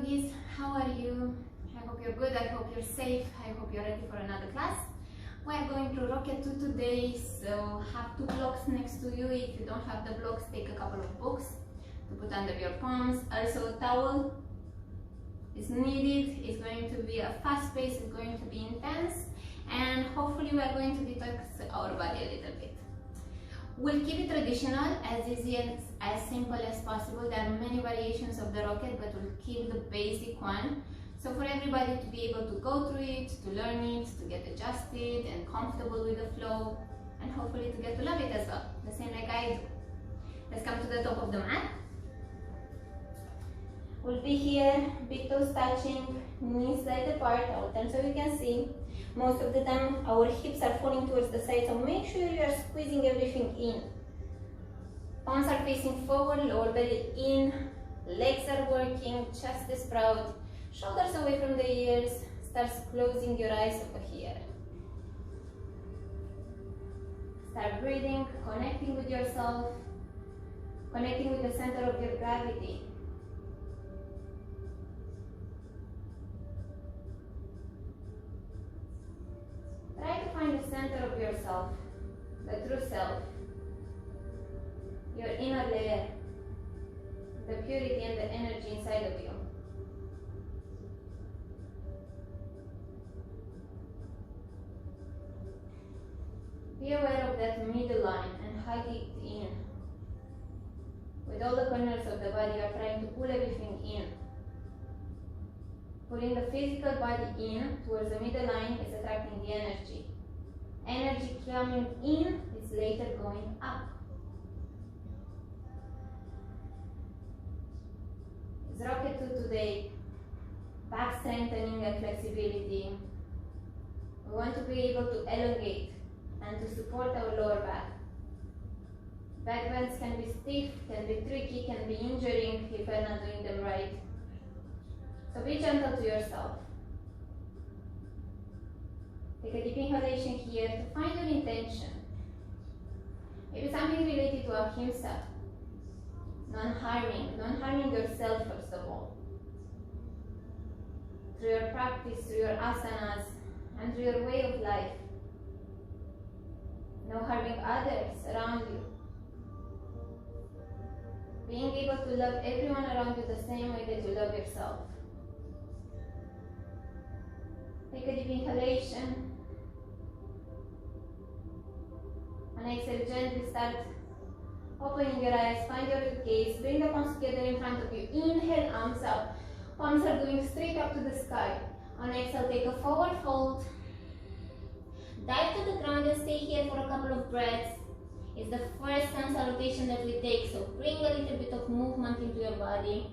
newbies, how are you? I hope you're good, I hope you're safe, I hope you're ready for another class. We are going through Rocket 2 today, so have two blocks next to you. If you don't have the blocks, take a couple of books to put under your palms. Also a towel is needed. It's going to be a fast pace, it's going to be intense, and hopefully we are going to detox our body a little bit. We'll keep it traditional, as easy and as simple as possible. There are many variations of the rocket, but we'll keep the basic one. So for everybody to be able to go through it, to learn it, to get adjusted and comfortable with the flow, and hopefully to get to love it as well, the same like I do. Let's come to the top of the mat. We'll be here, big toes touching, knees side apart. I will turn so you can see. Most of the time our hips are falling towards the side, so make sure you are squeezing everything in. Palms are facing forward, lower belly in, legs are working, chest is proud, shoulders away from the ears, start closing your eyes over here. Start breathing, connecting with yourself, connecting with the center of your gravity. Try to find the center of yourself, the true self, your inner layer, the purity and the energy inside of you. Be aware of that middle line and hug it in. With all the corners of the body, you are trying to pull everything in. Pulling the physical body in towards the middle line is attracting the energy. Energy coming in is later going up. It's Rocket 2 today. Back strengthening and flexibility. We want to be able to elongate and to support our lower back. Back bends can be stiff, can be tricky, can be injuring if we're not doing them right. So be gentle to yourself. Take a deep inhalation here to find your intention. Maybe something related to ahimsa. Non-harming yourself first of all. Through your practice, through your asanas, and through your way of life. No harming others around you. Being able to love everyone around you the same way that you love yourself. Take a deep inhalation. And exhale, gently start opening your eyes, find your gaze, bring the palms together in front of you. Inhale, arms up. Palms are going straight up to the sky. On exhale, take a forward fold. Dive to the ground and stay here for a couple of breaths. It's the first sun salutation that we take, so bring a little bit of movement into your body.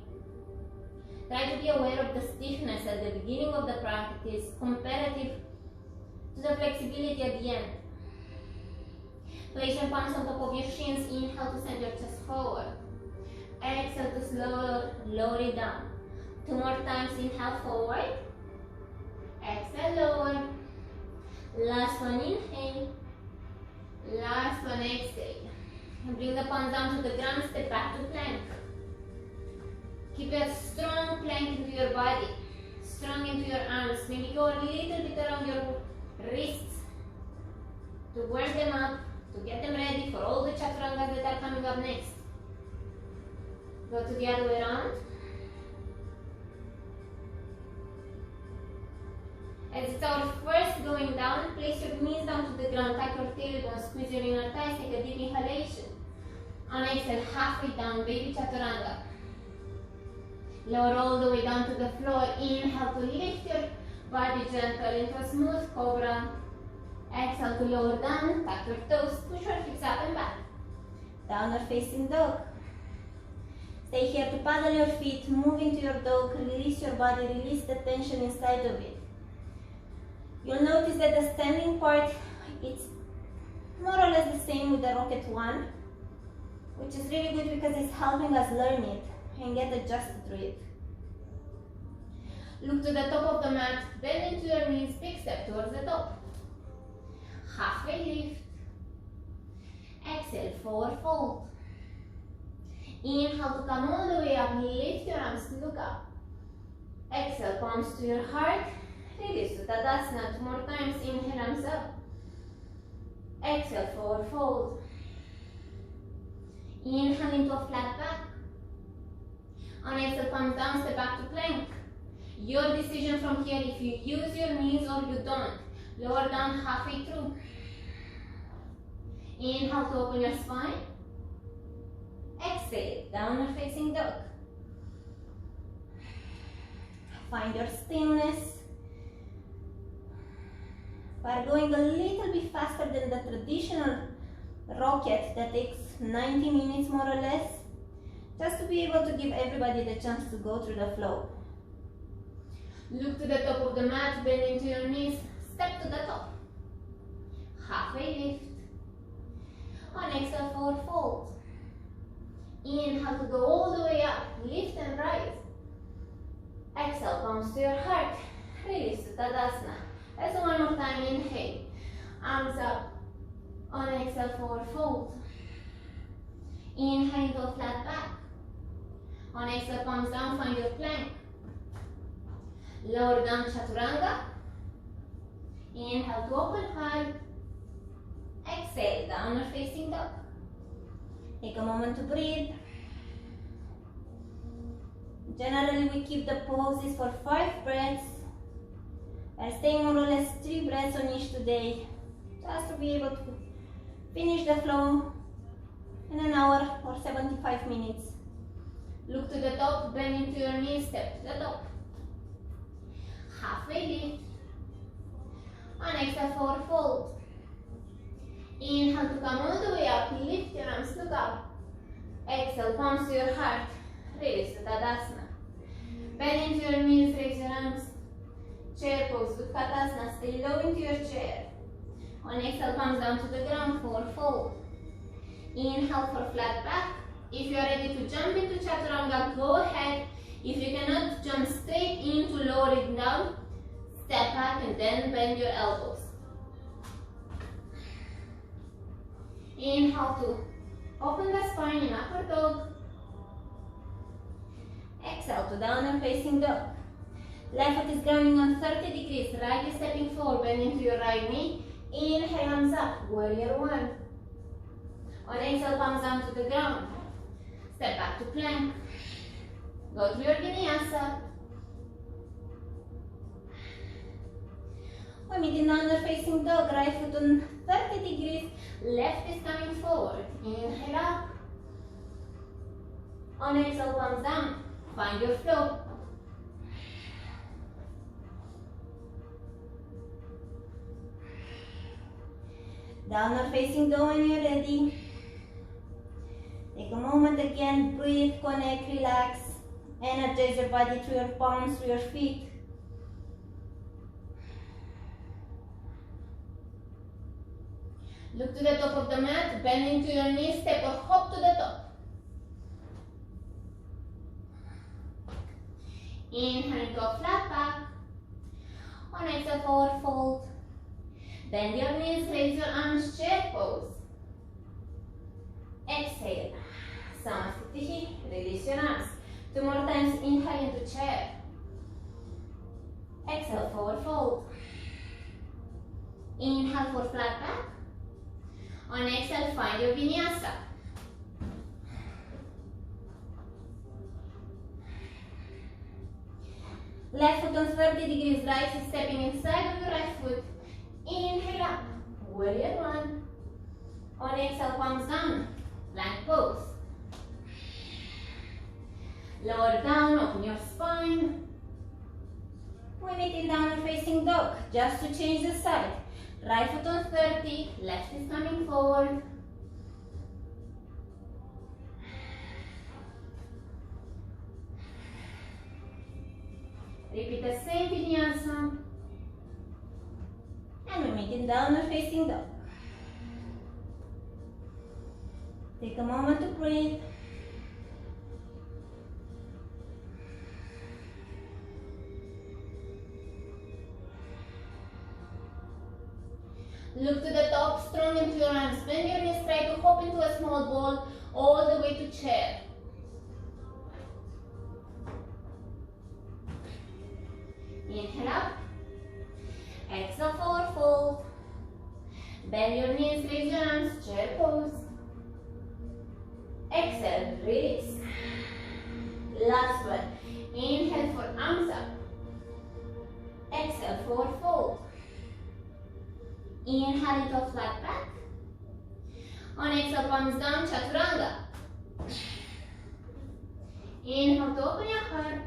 Try to be aware of the stiffness at the beginning of the practice, comparative to the flexibility at the end. Place your palms on top of your shins. Inhale to send your chest forward. Exhale to lower it down. 2 more times. Inhale forward. Exhale, lower. Last one, inhale. Last one, exhale. And bring the palms down to the ground. Step back to plank. Keep a strong plank into your body, strong into your arms. Maybe go a little bit around your wrists to warm them up, to get them ready for all the chaturangas that are coming up next. Go to the other way around. As it's our first going down, place your knees down to the ground, tuck your tailbone, squeeze your inner thighs, take a deep inhalation. On exhale, halfway down, baby chaturanga. Lower all the way down to the floor. Inhale to lift your body gentle into a smooth cobra. Exhale to lower down, tuck your toes, push your hips up and back. Downward facing dog. Stay here to paddle your feet, move into your dog, release your body, release the tension inside of it. You'll notice that the standing part, it's more or less the same with the Rocket 1, which is really good because it's helping us learn it and get adjusted to it. Look to the top of the mat, bend into your knees, big step towards the top. Halfway lift. Exhale, forward fold. Inhale to come all the way up, lift your arms to look up. Exhale, palms to your heart. Release to Tadasana. 2 more times. Inhale, arms up. Exhale, forward fold. Inhale into a flat back. On exhale, palms down, step back to plank. Your decision from here if you use your knees or you don't. Lower down halfway through. Inhale to open your spine. Exhale, downward facing dog. Find your stillness. We're going a little bit faster than the traditional rocket that takes 90 minutes more or less, just to be able to give everybody the chance to go through the flow. Look to the top of the mat, bend into your knees, step to the top. Halfway lift. On exhale, forward fold. Inhale to go all the way up, lift and rise. Exhale, palms to your heart, release to Tadasana. Let's do one more time, inhale, arms up. On exhale, forward fold. Inhale into a flat back. On exhale, palms down, find your plank. Lower down, chaturanga. Inhale to open high. Exhale, downward facing dog. Take a moment to breathe. Generally, we keep the poses for 5 breaths. We're staying more or less 3 breaths on each today, just to be able to finish the flow in an hour or 75 minutes. Look to the top, bend into your knees, step to the top. Halfway lift. On exhale, forward fold. Inhale to come all the way up, lift your arms, look up. Exhale, palms to your heart, release to Tadasana. Bend into your knees, raise your arms. Chair pose, Utkatasana, stay low into your chair. On exhale, palms down to the ground, forward fold. Inhale for flat back. If you are ready to jump into Chaturanga, go ahead. If you cannot jump straight in to lower it down, step back and then bend your elbows. Inhale to open the spine in upward dog. Exhale to downward facing dog. Left foot is grounding on 30 degrees. Right is stepping forward, bend into your right knee. Inhale, arms up, warrior one. On exhale, palms down to the ground. Step back to plank. Go through your vinyasa. We meet in downward facing dog. Right foot on 30 degrees. Left is coming forward. Inhale up. On exhale, palms down. Find your flow. Downward facing dog when you're ready. Take a moment again, breathe, connect, relax. Energize your body through your palms, through your feet. Look to the top of the mat, bend into your knees, step or hop to the top. Inhale into a flat back. On exhale, forward fold. Bend your knees, raise your arms, chair pose. Exhale, Samasthiti, release your arms. 2 more times, inhale into chair. Exhale, forward fold. Inhale for flat back. On exhale, find your vinyasa. Left foot on 30 degrees, right foot stepping inside of your right foot. Inhale up, warrior one. On exhale, palms down, plank pose. Lower down, open your spine. We meet in downward facing dog, just to change the side. Right foot on 30, left is coming forward. Repeat the same vinyasa. And we meet in downward facing dog. Take a moment to breathe. Look to the top, strong into your arms. Bend your knees, try to hop into a small ball all the way to chair. Inhale up. Exhale, forward fold. Bend your knees, raise your arms, chair pose. Exhale, release. Last one. Inhale for arms up. Exhale, forward fold. Inhale into flat back. On exhale, palms down, chaturanga. Inhale to open your heart.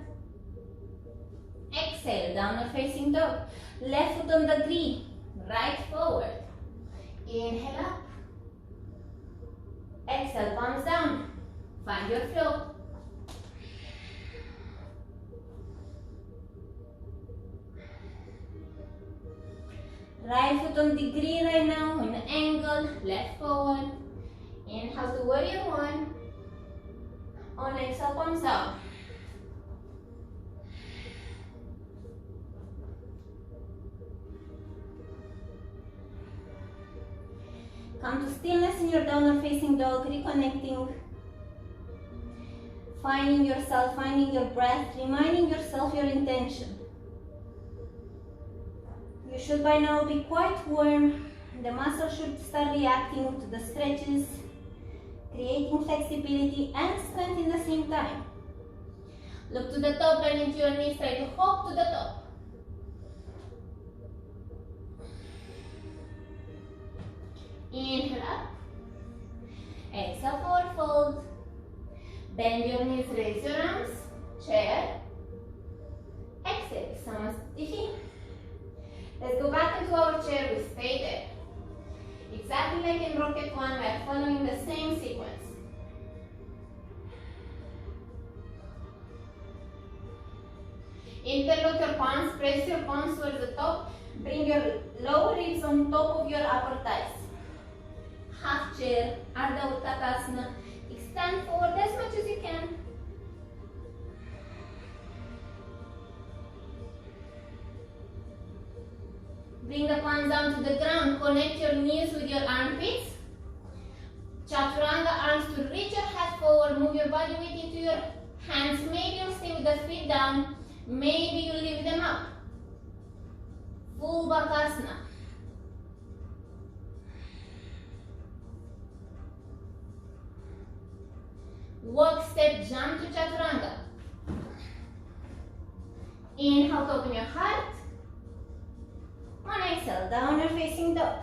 Exhale, downward facing dog. Left foot on the green, right forward. Inhale up. Exhale, palms down. Find your flow. Right foot on the green right now, in an angle, left forward. Inhale to warrior one. On exhale, palms down. Come to stillness in your downward facing dog, reconnecting. Finding yourself, finding your breath, reminding yourself your intention. You should by now be quite warm. The muscles should start reacting to the stretches, creating flexibility and strength in the same time. Look to the top, bend into your knees, try to hop to the top. Inhale up. Exhale, forward fold. Bend your knees, raise your arms, chair. Exhale, Samasthiti. Let's go back into our chair, we stay there. Exactly like in rocket one, we are following the same sequence. Interlock your palms, press your palms towards the top. Bring your lower ribs on top of your upper thighs. Half chair, Ardha Utkatasana. Extend forward as much as you can. Bring the palms down to the ground. Connect your knees with your armpits. Chaturanga, arms to reach your head forward. Move your body weight into your hands. Maybe you'll stay with the feet down. Maybe you lift them up. Full Bakasana. Walk, step, jump to Chaturanga. Inhale to open your heart. On exhale, downward facing dog.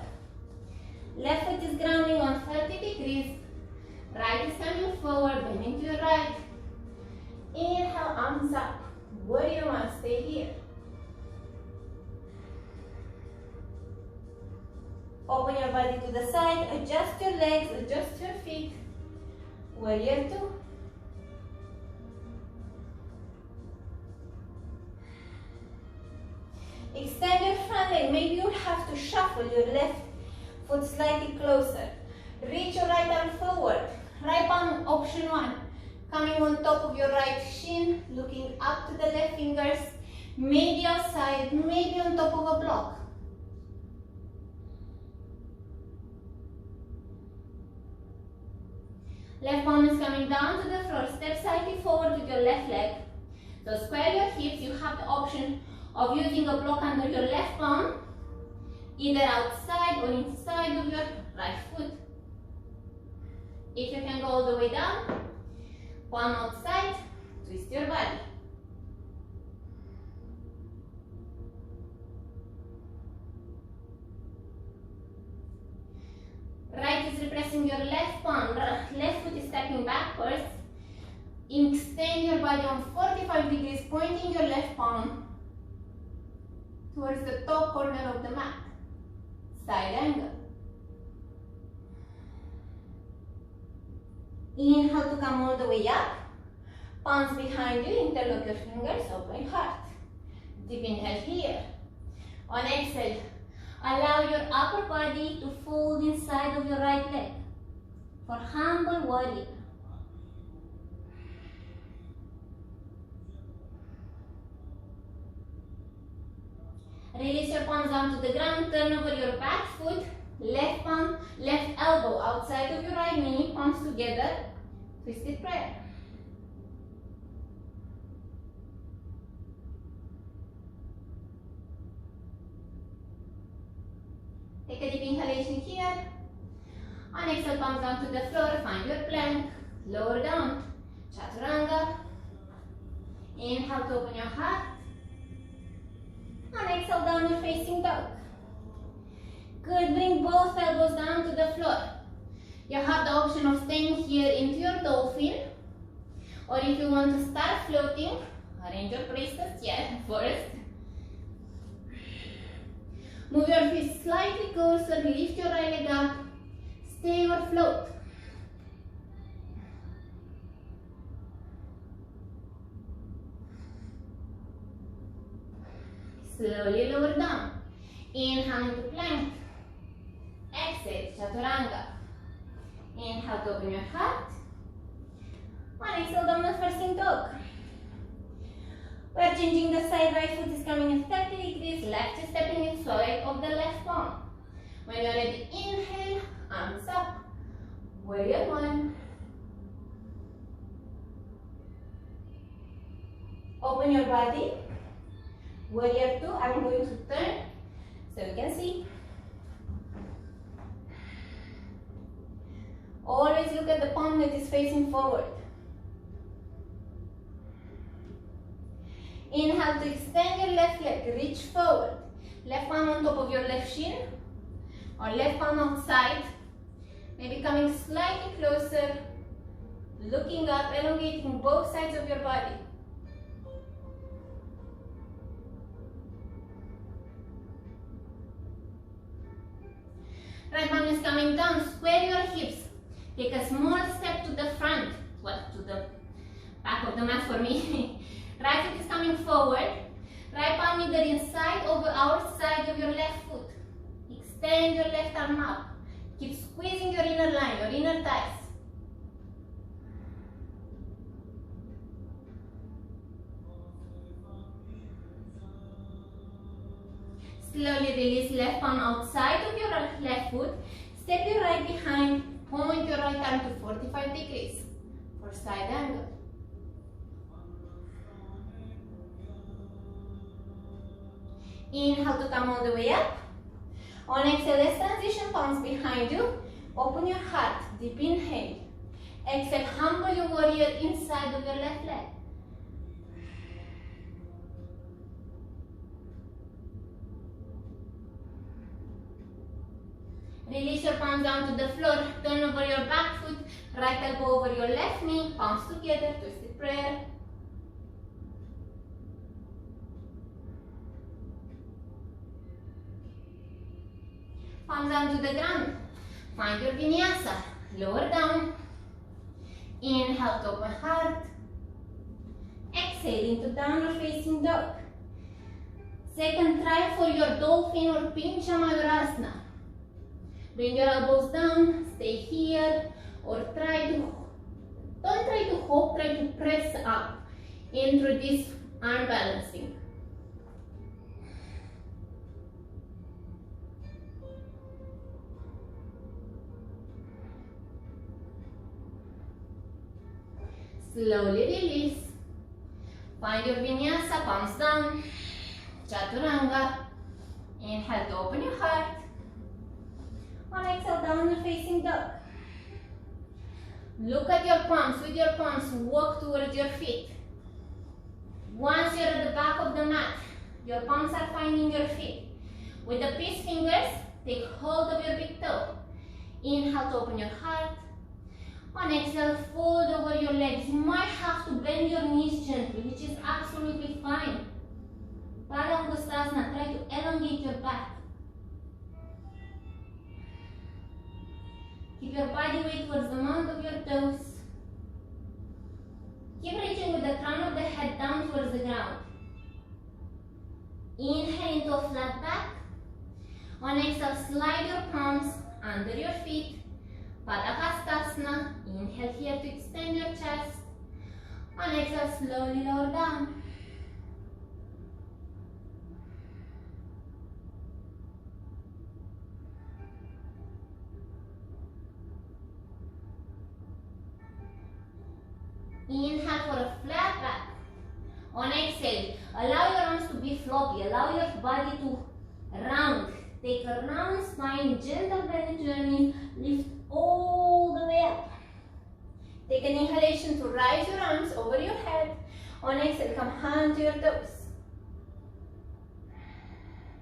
Left foot is grounding on 30 degrees. Right is coming forward, bending to your right. Inhale, arms up. Warrior one, stay here. Open your body to the side, adjust your legs, adjust your feet. Warrior two. Extend your front leg. Maybe you'll have to shuffle your left foot slightly closer. Reach your right arm forward. Right palm, option one. Coming on top of your right shin, looking up to the left fingers. Maybe outside, maybe on top of a block. Left palm is coming down to the floor. Step slightly forward with your left leg. So square your hips. You have the option of using a block under your left palm, either outside or inside of your right foot. If you can go all the way down, palm outside, twist your body. Right is repressing your left palm, left foot is stepping backwards. Extend your body on 45 degrees, pointing your left palm towards the top corner of the mat. Side angle. Inhale to come all the way up. Palms behind you, interlock your fingers, open heart. Deep inhale here. On exhale, allow your upper body to fold inside of your right leg for humble warrior. Release your palms down to the ground, turn over your back foot, left palm, left elbow outside of your right knee, palms together, twisted prayer. . Take a deep inhalation here. On exhale, palms down to the floor. Find your plank. Lower down. Chaturanga. Inhale to open your heart. On exhale, downward facing dog. Good. Bring both elbows down to the floor. You have the option of staying here into your dolphin, or if you want to start floating, arrange your priestess first. Move your feet slightly closer, lift your right leg up, stay or float. Slowly lower down. Inhale into plank. Exhale, chaturanga. Inhale to open your heart. On exhale, downward facing dog. We are changing the side. Right foot is coming at 30 degrees. Left is stepping inside of the left palm. When you are ready, inhale, arms up. Warrior one. Open your body. Warrior two. I'm going to turn so you can see. Always look at the palm that is facing forward. Inhale to extend your left leg, reach forward. Left palm on top of your left shin, or left palm outside. Maybe coming slightly closer, looking up, elongating both sides of your body. Right palm is coming down, square your hips. Take a small step to the front, well, to the back of the mat for me. Right foot is coming forward. Right palm either inside or outside of your left foot. Extend your left arm up. Keep squeezing your inner line, your inner thighs. Slowly release left palm outside of your left foot. Step your right behind. Point your right arm to 45 degrees for side angle. Inhale to come all the way up. On exhale, let's transition, palms behind you. Open your heart, deep inhale. Exhale, humble your warrior inside of your left leg. Release your palms down to the floor. Turn over your back foot. Right elbow over your left knee. Palms together. Twisted prayer. Palms down to the ground. Find your vinyasa. Lower down. Inhale to open heart. Exhale into downward facing dog. Second, try for your dolphin or Pincha Mayurasana. Bring your elbows down, stay here, or don't try to hop, try to press up in through this arm balancing. Slowly release. Find your vinyasa, palms down, chaturanga. Inhale to open your heart. On exhale, downward facing dog. Look at your palms. With your palms, walk towards your feet. Once you're at the back of the mat, your palms are finding your feet. With the peace fingers, take hold of your big toe. Inhale to open your heart. On exhale, fold over your legs. You might have to bend your knees gently, which is absolutely fine. Padangustasana, try to elongate your back. Keep your body weight towards the mount of your toes. Keep reaching with the crown of the head down towards the ground. Inhale into a flat back. On exhale, slide your palms under your feet. Padahastasana. Inhale here to extend your chest. On exhale, slowly lower down. Inhale for a flat back. On exhale, allow your arms to be floppy. Allow your body to round. Take a round spine, gentle bend into your knees, lift all the way up. Take an inhalation to rise your arms over your head. On exhale, come hand to your toes.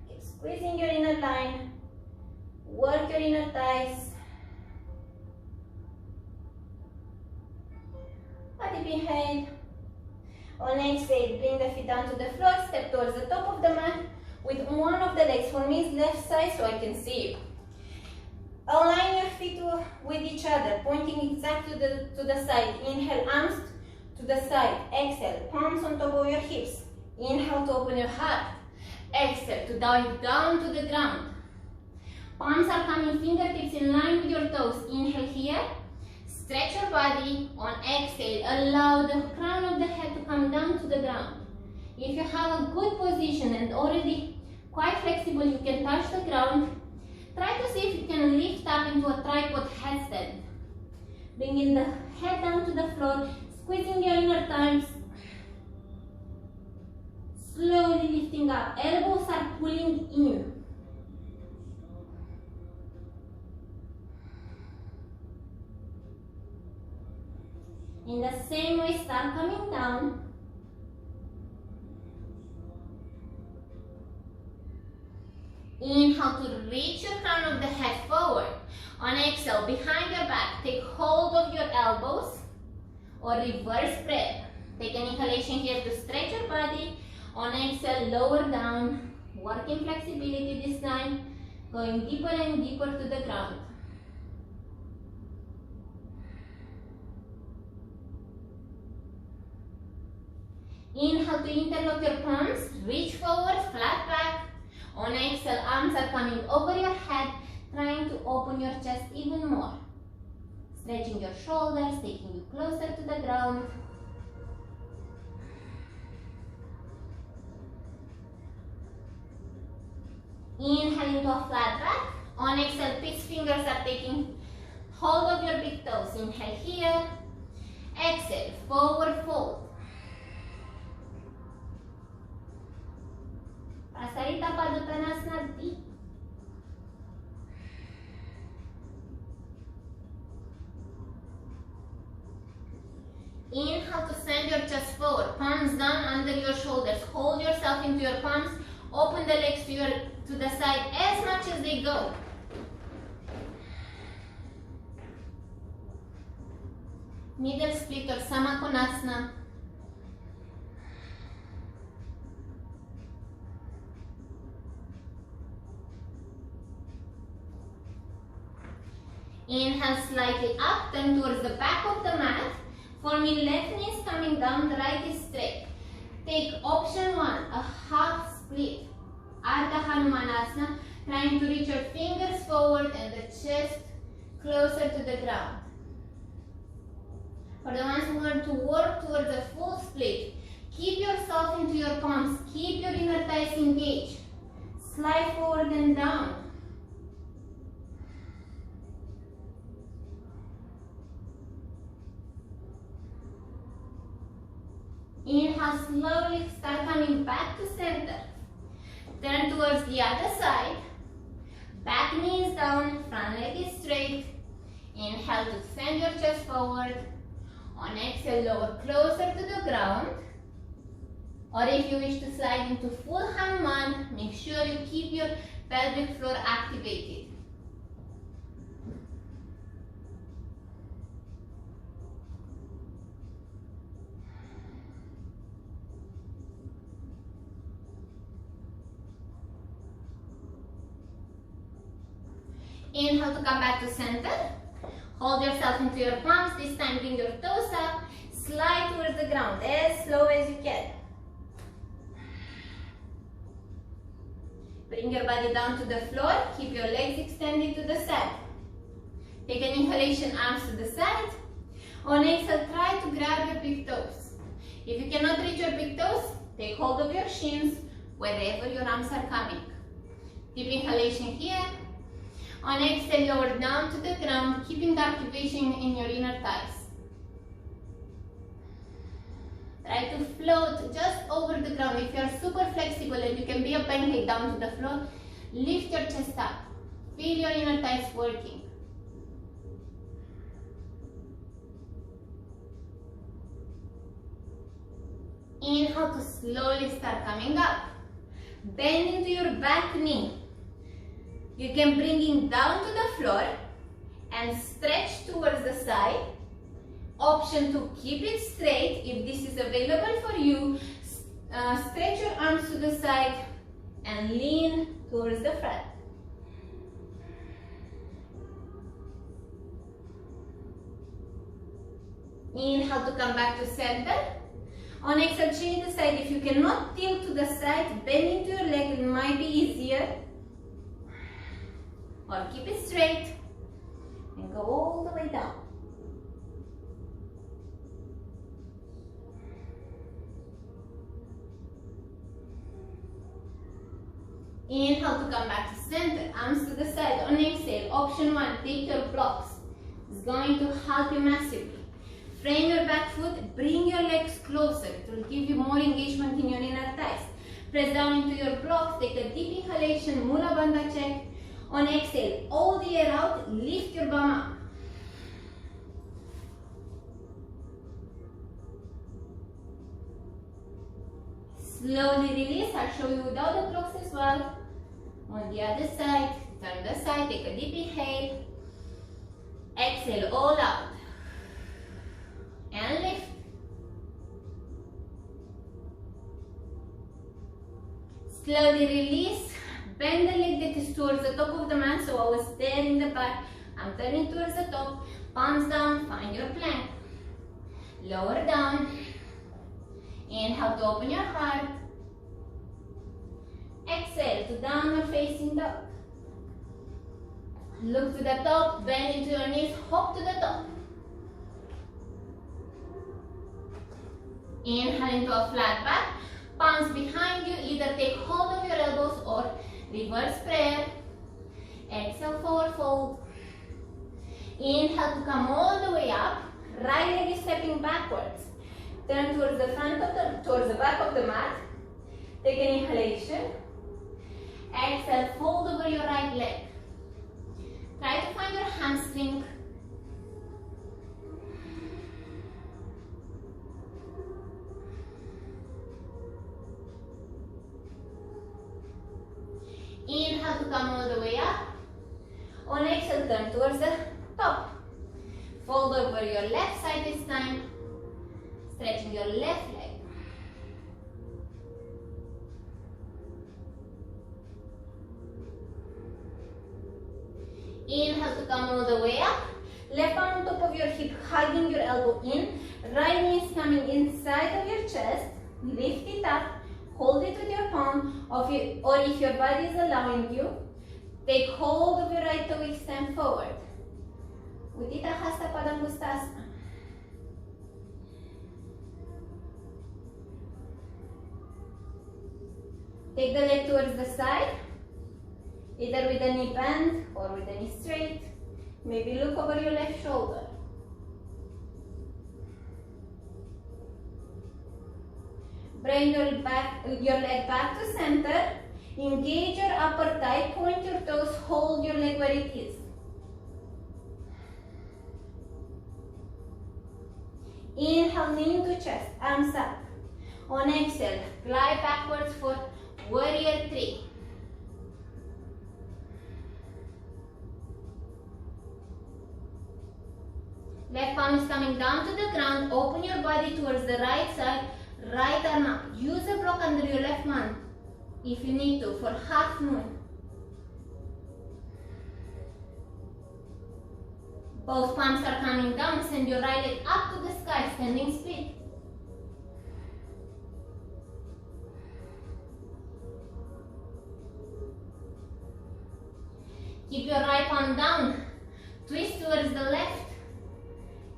Keep squeezing your inner line. Work your inner thighs. A deep inhale. On exhale, bring the feet down to the floor. Step towards the top of the mat with one of the legs. For me, it's left side so I can see you. Align your feet with each other, pointing exactly to the side. Inhale, arms to the side. Exhale, palms on top of your hips. Inhale to open your heart. Exhale to dive down to the ground. Palms are coming, fingertips in line with your toes. Inhale here. Stretch your body. On exhale, allow the crown of the head to come down to the ground. If you have a good position and already quite flexible, you can touch the ground. Try to see if you can lift up into a tripod headstand. Bringing the head down to the floor, squeezing your inner thighs. Slowly lifting up. Elbows are pulling in. In the same way, start coming down. Inhale to reach your crown of the head forward. On exhale, behind your back, take hold of your elbows or reverse spread. Take an inhalation here to stretch your body. On exhale, lower down. Working flexibility this time. Going deeper and deeper to the ground. Inhale to interlock your palms. Reach forward, flat back. On exhale, arms are coming over your head, trying to open your chest even more. Stretching your shoulders, taking you closer to the ground. Inhale into a flat back. On exhale, peace fingers are taking hold of your big toes. Inhale here. Exhale, forward fold. Prasarita Padottanasana deep. Inhale to send your chest forward, palms down under your shoulders. Hold yourself into your palms. Open the legs to the side as much as they go. Middle split or Samakonasana. Inhale slightly up, turn towards the back of the mat. For me, left knee is coming down, the right is straight. Take option 1, a half split. Ardha Hanumanasana, trying to reach your fingers forward and the chest closer to the ground. For the ones who want to work towards a full split, keep yourself into your palms, keep your inner thighs engaged. Slide forward and down. Inhale, slowly start coming back to center. Turn towards the other side. Back knee is down, front leg is straight. Inhale to send your chest forward. On exhale, lower closer to the ground. Or if you wish to slide into full Hanuman, make sure you keep your pelvic floor activated. Inhale to come back to center. Hold yourself into your palms. This time bring your toes up. Slide towards the ground as slow as you can. Bring your body down to the floor. Keep your legs extended to the side. Take an inhalation, arms to the side. On exhale, try to grab your big toes. If you cannot reach your big toes, take hold of your shins wherever your arms are coming. Deep inhalation here. On exhale, lower down to the ground, keeping the activation in your inner thighs. Try to float just over the ground. If you are super flexible and you can be a pancake down to the floor, Lift your chest up. Feel your inner thighs working. Inhale to slowly start coming up. Bend into your back knee. You can bring it down to the floor and stretch towards the side. Option to keep it straight if this is available for you. Stretch your arms to the side and lean towards the front. Inhale to come back to center. On exhale, change the side. If you cannot tilt to the side, bend into your leg. It might be easier. Or keep it straight and go all the way down. Inhale to come back to center, arms to the side. On exhale, option 1, take your blocks. It's going to help you massively. Frame your back foot, bring your legs closer. It will give you more engagement in your inner thighs. Press down into your blocks, take a deep inhalation, Mula Bandha check. On exhale, all the air out, lift your bum up. Slowly release. I'll show you without the blocks as well. On the other side, turn the side, take a deep inhale. Exhale, all out. And lift. Slowly release. Bend the leg that is towards the top of the mat. So I was there in the back. I'm turning towards the top. Palms down, find your plank. Lower down. Inhale to open your heart. Exhale to downward facing dog. Look to the top, bend into your knees, hop to the top. Inhale into a flat back, palms behind you, either take hold of your elbows or reverse prayer. Exhale, forward fold. Inhale to come all the way up, right leg is stepping backwards. Turn towards the towards the back of the mat. Take an inhalation. Exhale, fold over your right leg. Try to find your hamstring. Inhale to come all the way up. On exhale, turn towards the top. Fold over your left side this time. Stretching your left leg. Inhale to come all the way up. Left arm on top of your hip, hugging your elbow in. Right knee is coming inside of your chest. Lift it up. Hold it with your palm. Or if your body is allowing you, take hold of your right toe, extend forward. Udita Hasta Padangustasana. Take the leg towards the side, either with the knee bend or with the knee straight. Maybe look over your left shoulder. Bring your leg back to center. Engage your upper thigh, point your toes, hold your leg where it is. Inhale, lean to chest, arms up. On exhale, glide backwards for Warrior 3. Left palm is coming down to the ground. Open your body towards the right side. Right arm up. Use a block under your left man if you need to for half moon. Both palms are coming down. Send your right leg up to the sky, standing split. Keep your right palm down. Twist towards the left.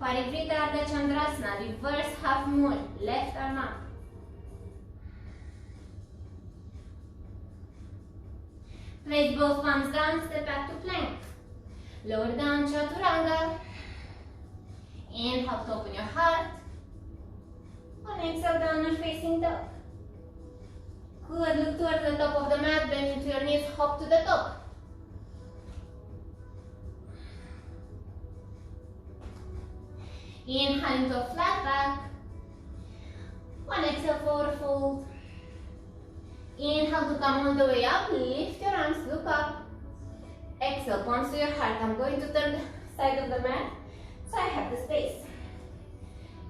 Parivrita Ardha Chandrasana. Reverse half moon. Left arm up. Place both palms down. Step back to plank. Lower down Chaturanga. Inhale to open your heart. On exhale, downward facing dog. Good. Look look towards the top of the mat, bend into your knees, hop to the top. Inhale into a flat back. One exhale, forward fold. Inhale to come all the way up, lift your arms, look up. Exhale, palms to your heart. I'm going to turn the side of the mat so I have the space.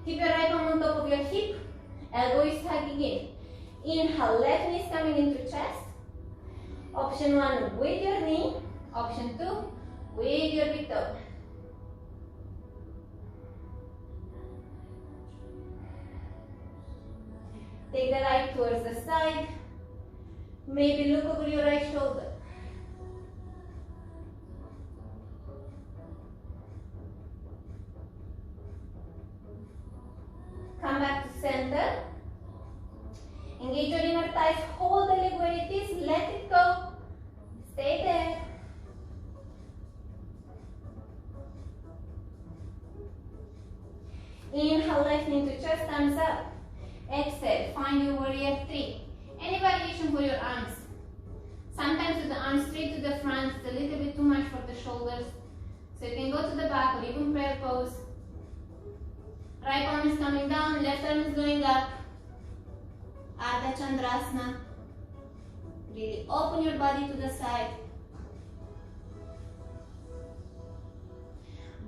Keep your right palm on top of your hip, elbow is hugging in. Inhale, left knee is coming into chest. Option 1 with your knee, option 2 with your big toe. Take the right towards the side. Maybe look over your right shoulder. Come back to center. Engage your inner thighs. Hold the leg where it is. Let it go. Stay there. Inhale, left knee to chest, thumbs up. Exhale, find your warrior 3. Any variation for your arms. Sometimes with the arms straight to the front, it's a little bit too much for the shoulders. So you can go to the back or even prayer pose. Right arm is coming down, left arm is going up. Ardha Chandrasana. Really open your body to the side.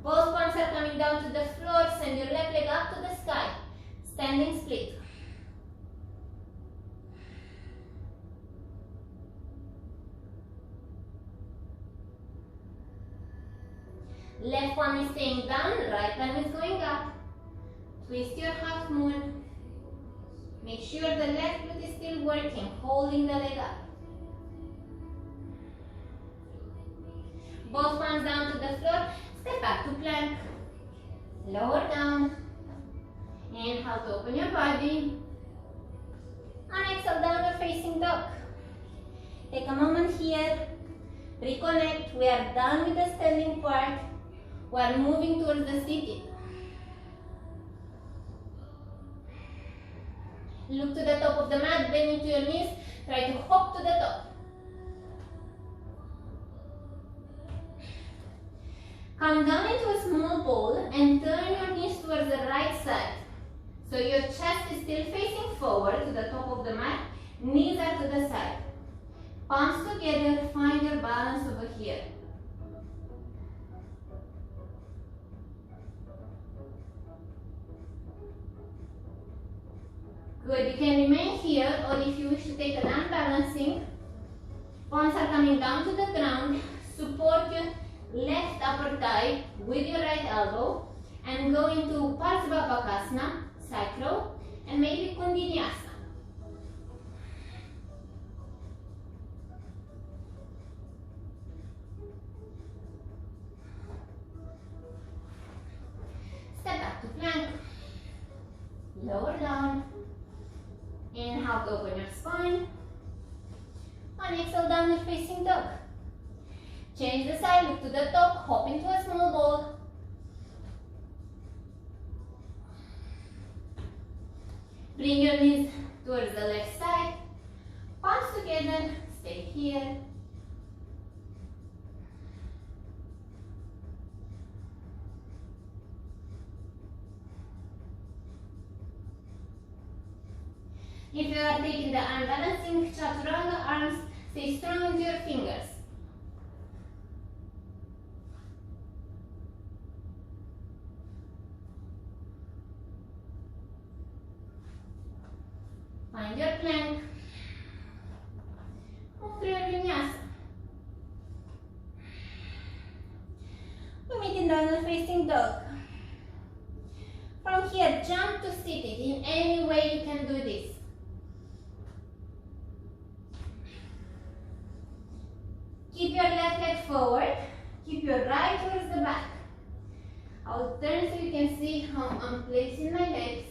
Both palms are coming down to the floor. Send your left leg up to the sky. Standing split. Left one is staying down, right arm is going up. Twist your half moon. Make sure the left foot is still working, holding the leg up. Both palms down to the floor. Step back to plank. Lower down. Inhale to open your body. And exhale, downward facing dog. Take a moment here. Reconnect. We are done with the standing part. We are moving towards the seated. Look to the top of the mat, bend into your knees. Try to hop to the top. Come down into a small ball and turn your knees towards the right side. So your chest is still facing forward to the top of the mat. Knees are to the side. Palms together, find your balance over here. Good, you can remain here, or if you wish to take an unbalancing, palms are coming down to the ground. Support your left upper thigh with your right elbow and go into Parsvabhakasana, Sacro, and maybe Kundinyasana. Step back to plank. Lower down. Inhale to open your spine. And exhale, downward facing dog. Change the side, look to the top, hop into a small ball. Bring your knees towards the left side. Palms together, stay here. If you are taking the unbalancing chaturanga arms, stay strong into your fingers. Find your plank. Move through your vinyasa. We meet in downward facing dog. From here, jump to seated. In any way you can do this. Keep your left leg forward. Keep your right towards the back. I'll turn so you can see how I'm placing my legs.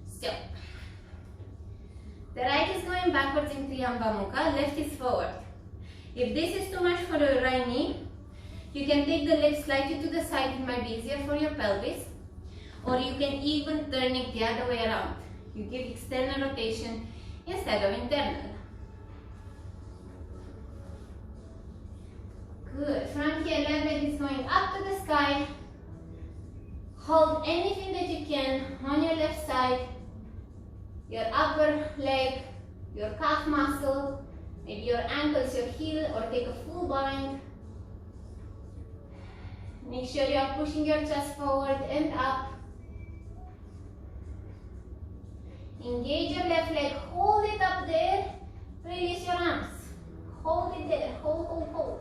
So, the right is going backwards in Triyambaka Mukha, left is forward. If this is too much for your right knee, you can take the leg slightly to the side, it might be easier for your pelvis. Or you can even turn it the other way around. You give external rotation instead of internal. Good. From here, left leg is going up to the sky. Hold anything that you can on your left side. Your upper leg, your calf muscle, maybe your ankles, your heel, or take a full bind. Make sure you are pushing your chest forward and up. Engage your left leg, hold it up there, release your arms. Hold it there, hold, hold, hold.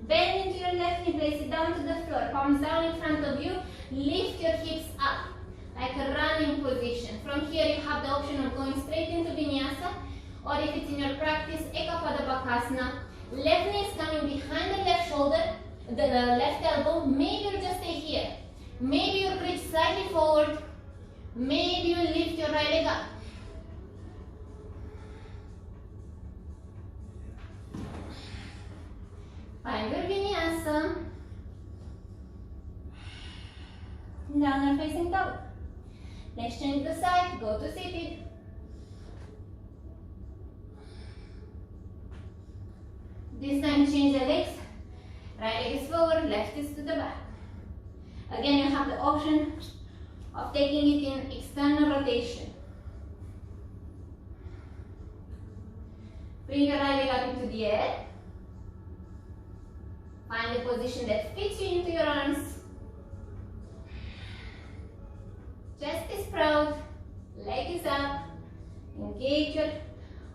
Bend into your left knee, place it down to the floor, palms down in front of you, lift your hips up, like a running position. From here you have the option of going straight into Vinyasa, or if it's in your practice, Ekapada Bakasana. Left knee is coming behind the left shoulder, the left elbow. Maybe you just stay here. Maybe you reach slightly forward. Maybe you lift your right leg up. Find your Vinyasa. Downward facing dog. Let's change the side, go to seated. This time change the legs. Right leg is forward, left is to the back. Again, you have the option of taking it in external rotation. Bring your right leg up into the air. Find a position that fits you into your arms. Chest is proud, leg is up. Engage your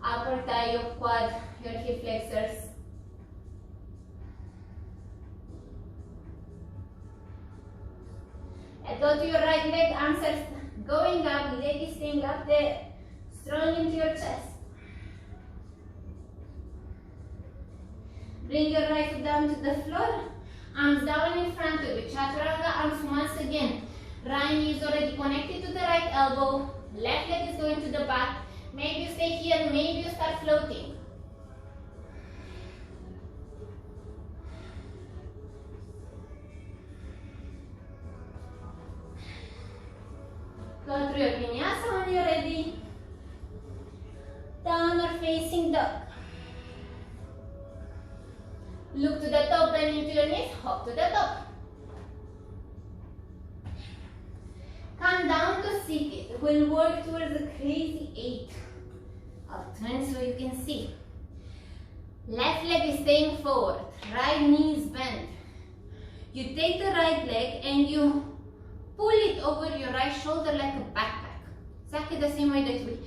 upper thigh, your quad, your hip flexors. And go to your right leg, arms are going up, leg is staying up there, strong into your chest. Bring your right foot down to the floor, arms down in front of you, Chaturanga arms once again. Right knee is already connected to the right elbow, left leg is going to the back. Maybe you stay here, maybe you start floating. Go through your Vinyasa when you're ready. Downward facing dog. Look to the top, bend into your knees, hop to the top. Come down to seated. We'll work towards a crazy 8. I'll turn so you can see. Left leg is staying forward, right knee is bent. You take the right leg and you pull it over your right shoulder like a backpack. Exactly the same way that we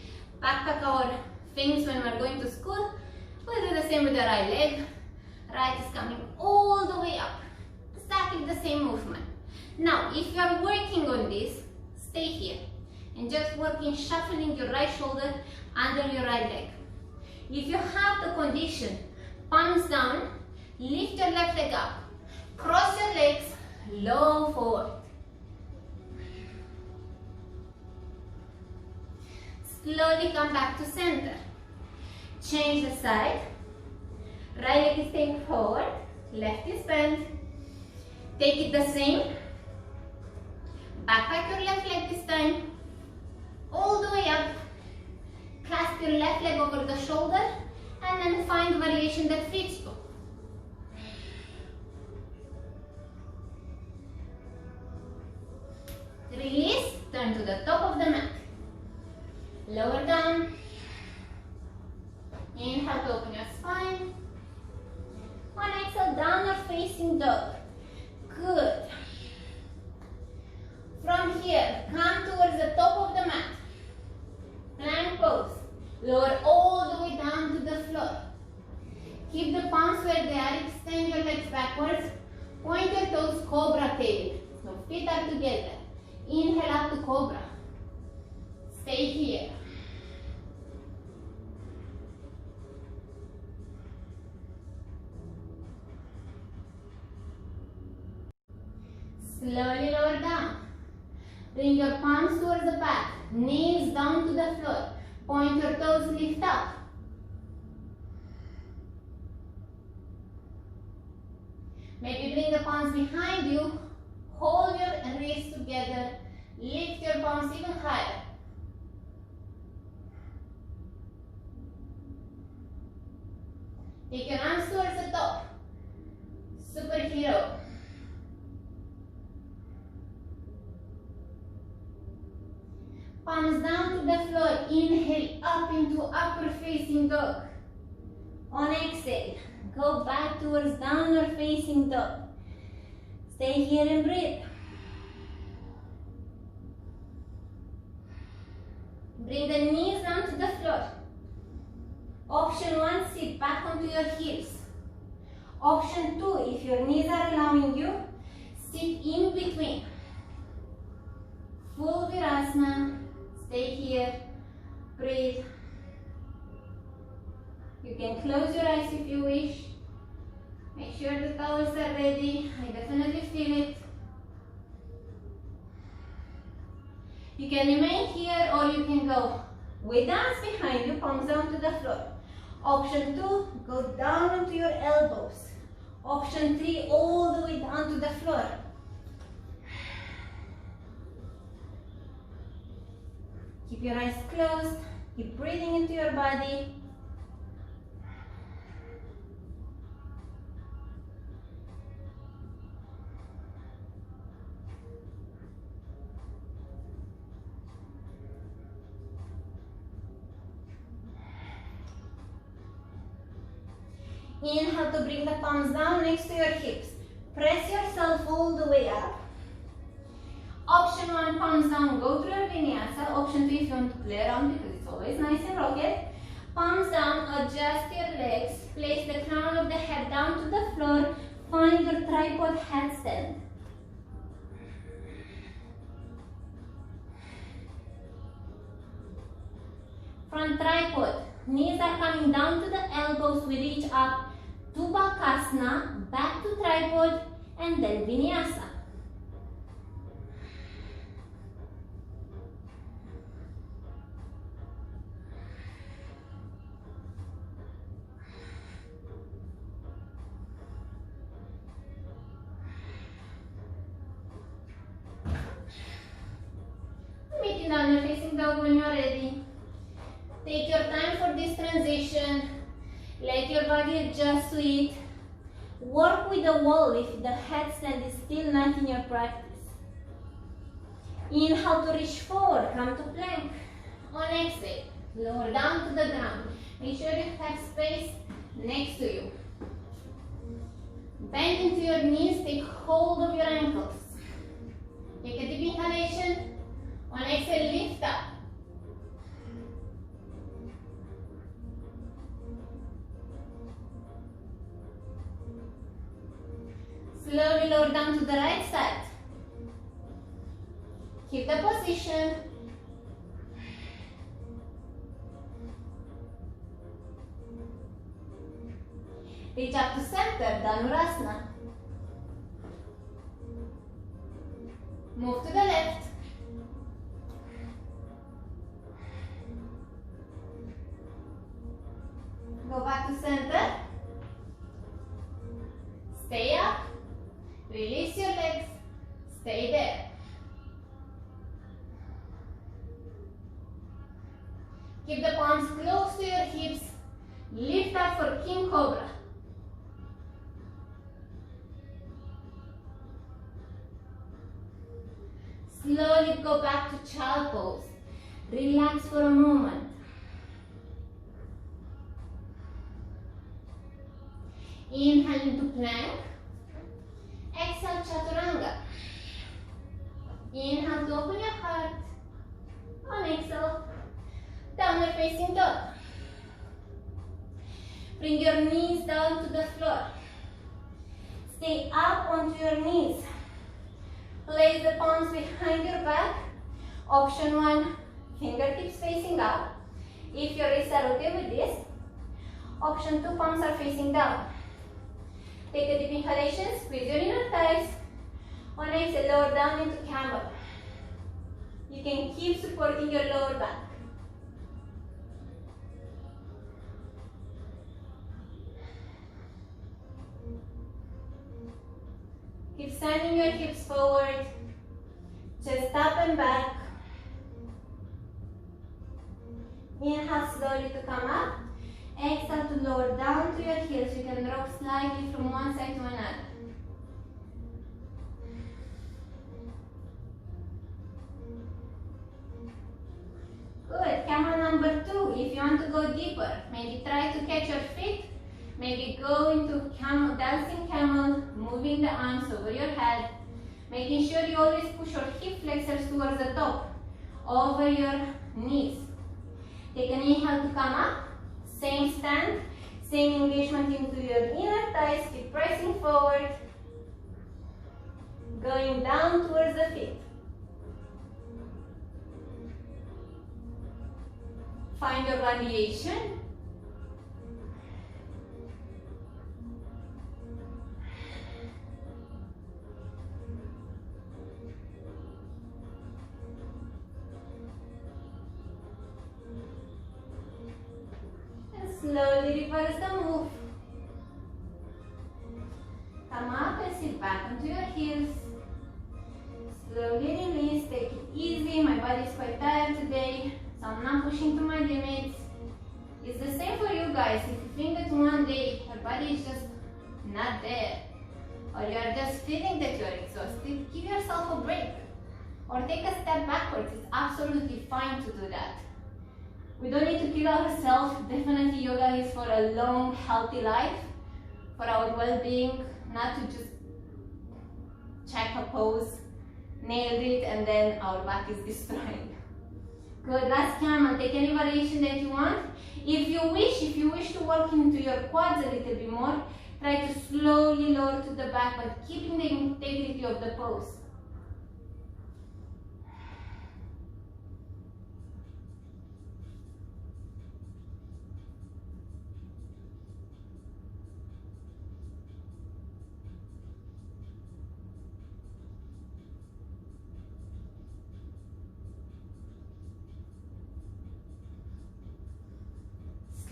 backpack our things when we're going to school. We'll do the same with the right leg. Right is coming all the way up. Exactly the same movement. Now, if you're working on this, stay here and just working, shuffling your right shoulder under your right leg. If you have the condition, palms down, lift your left leg up, cross your legs, low forward. Slowly come back to center. Change the side. Right leg is staying forward, left is bent. Take it the same. Backpack your left leg this time. All the way up. Clasp your left leg over the shoulder and then find the variation that fits you. Release, turn to the top of the mat. Lower down. Inhale to open your spine. On exhale, downward facing dog. Good. From here, come towards the top of the mat. Plank pose. Lower all the way down to the floor. Keep the palms where they are. Extend your legs backwards. Point your toes, cobra tail. So feet are together. Inhale up to cobra. Stay here. Slowly lower down. Bring your palms towards the back. Knees down to the floor. Point your toes, lift up. Maybe bring the palms behind you. Hold your wrists together. Lift your palms even higher. Take your arms towards the top. Superhero. Palms down to the floor. Inhale up into upward facing dog. On exhale, go back towards downward facing dog. Stay here and breathe. Bring the knees down to the floor. Option 1, sit back onto your heels. Option 2, if your knees are allowing you, sit in between. Full Virasana. Stay here. Breathe. You can close your eyes if you wish. Make sure the towels are ready. I definitely feel it. You can remain here or you can go with arms behind you, palms down to the floor. Option 2, go down onto your elbows. Option 3, all the way down to the floor. Keep your eyes closed. Keep breathing into your body. Inhale to bring the palms down next to your hips. Press yourself all the way up. Option 1, palms down, go through your vinyasa. Option 2, if you want to play around because it's always nice and rocket. Palms down, adjust your legs. Place the crown of the head down to the floor. Find your tripod headstand. Front tripod. Knees are coming down to the elbows. We reach up to Bakasana, back to tripod, and then Vinyasa. Meeting downward facing dog when you are ready. Take your time for this transition. Let your body adjust to it. Work with the wall if the headstand is still not in your practice. Inhale to reach forward, come to plank. On exhale, lower down to the ground. Make sure you have space next to you. Bend into your knees, take hold of your ankles. Take a deep inhalation. On exhale, lift up. Slowly lower down to the right side. Keep the position. Reach up to center, Dhanurasana. Move to the left. Go back to center. Stay up. Release your legs. Stay there. Keep the palms close to your hips. Lift up for King Cobra. Slowly go back to child pose. Relax for a moment. Inhale into plank. Exhale, Chaturanga. Inhale to open your heart. On exhale, downward facing dog. Bring your knees down to the floor. Stay up onto your knees. Place the palms behind your back. Option 1, fingertips facing up. If your wrists are okay with this. Option 2, palms are facing down. Take a deep inhalation, squeeze your inner thighs. On exhale, lower down into camel. You can keep supporting your lower back. Keep sending your hips forward. Chest up and back. Inhale slowly to come up. Exhale to lower down to your heels. You can drop slightly from one side to another. Good. Camel number 2. If you want to go deeper, maybe try to catch your feet. Maybe go into camel, dancing camel, moving the arms over your head. Making sure you always push your hip flexors towards the top, over your knees. Take an inhale to come up. Same stand, same engagement into your inner thighs. Keep pressing forward. Going down towards the feet. Find your variation. And slowly reverse the move. Come up and sit back onto your heels. Slowly release, take it easy. My body is quite tired today, so I'm not pushing to my limits. It's the same for you guys. If you think that one day your body is just not there, or you are just feeling that you are exhausted, give yourself a break. Or take a step backwards. It's absolutely fine to do that. We don't need to kill ourselves. Definitely yoga is for a long, healthy life, for our well-being, not to just check a pose, nailed it, and then our back is destroyed. Good, last camel. Take any variation that you want. If you wish to work into your quads a little bit more, try to slowly lower to the back, but keeping the integrity of the pose.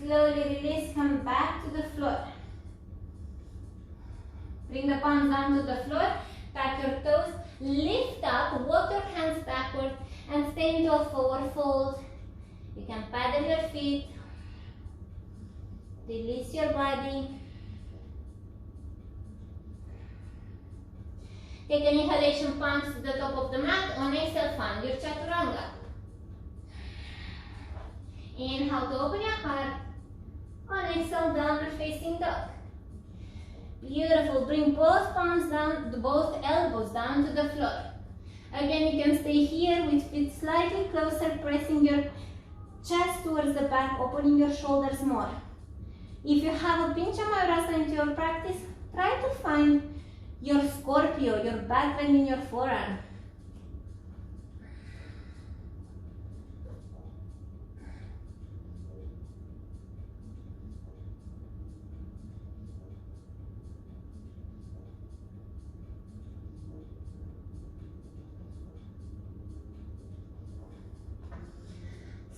Slowly release, come back to the floor. Bring the palms down to the floor, tap your toes, lift up, walk your hands backward, and stay into a forward fold. You can paddle your feet, release your body. Take an inhalation, palms to the top of the mat. On exhale, find your chaturanga. Inhale to open your heart. On exhale, downward facing dog. Beautiful. Bring both palms down, both elbows down to the floor. Again, you can stay here with feet slightly closer, pressing your chest towards the back, opening your shoulders more. If you have a Pincha Mayurasana into your practice, try to find your Scorpio, your back bend in your forearm.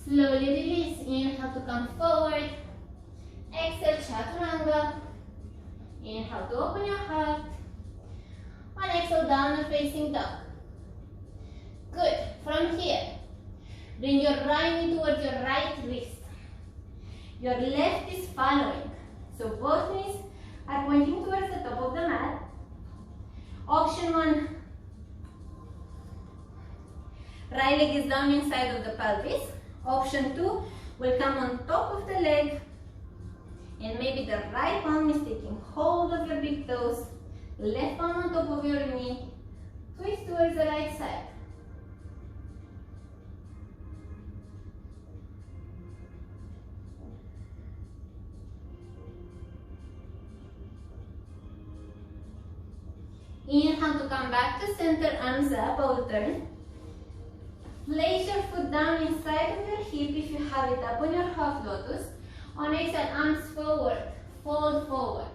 Slowly release. Inhale to come forward. Exhale, chaturanga. Inhale to open your heart. On exhale, downward facing dog. Good. From here, bring your right knee towards your right wrist. Your left is following. So both knees are pointing towards the top of the mat. Option 1. Right leg is down inside of the pelvis. Option 2 will come on top of the leg, and maybe the right palm is taking hold of your big toes, left palm on top of your knee, twist towards the right side. Inhale to come back to center, arms up, overturn. Place your foot down inside of your hip if you have it up on your half lotus. On exhale, arms forward, fold forward.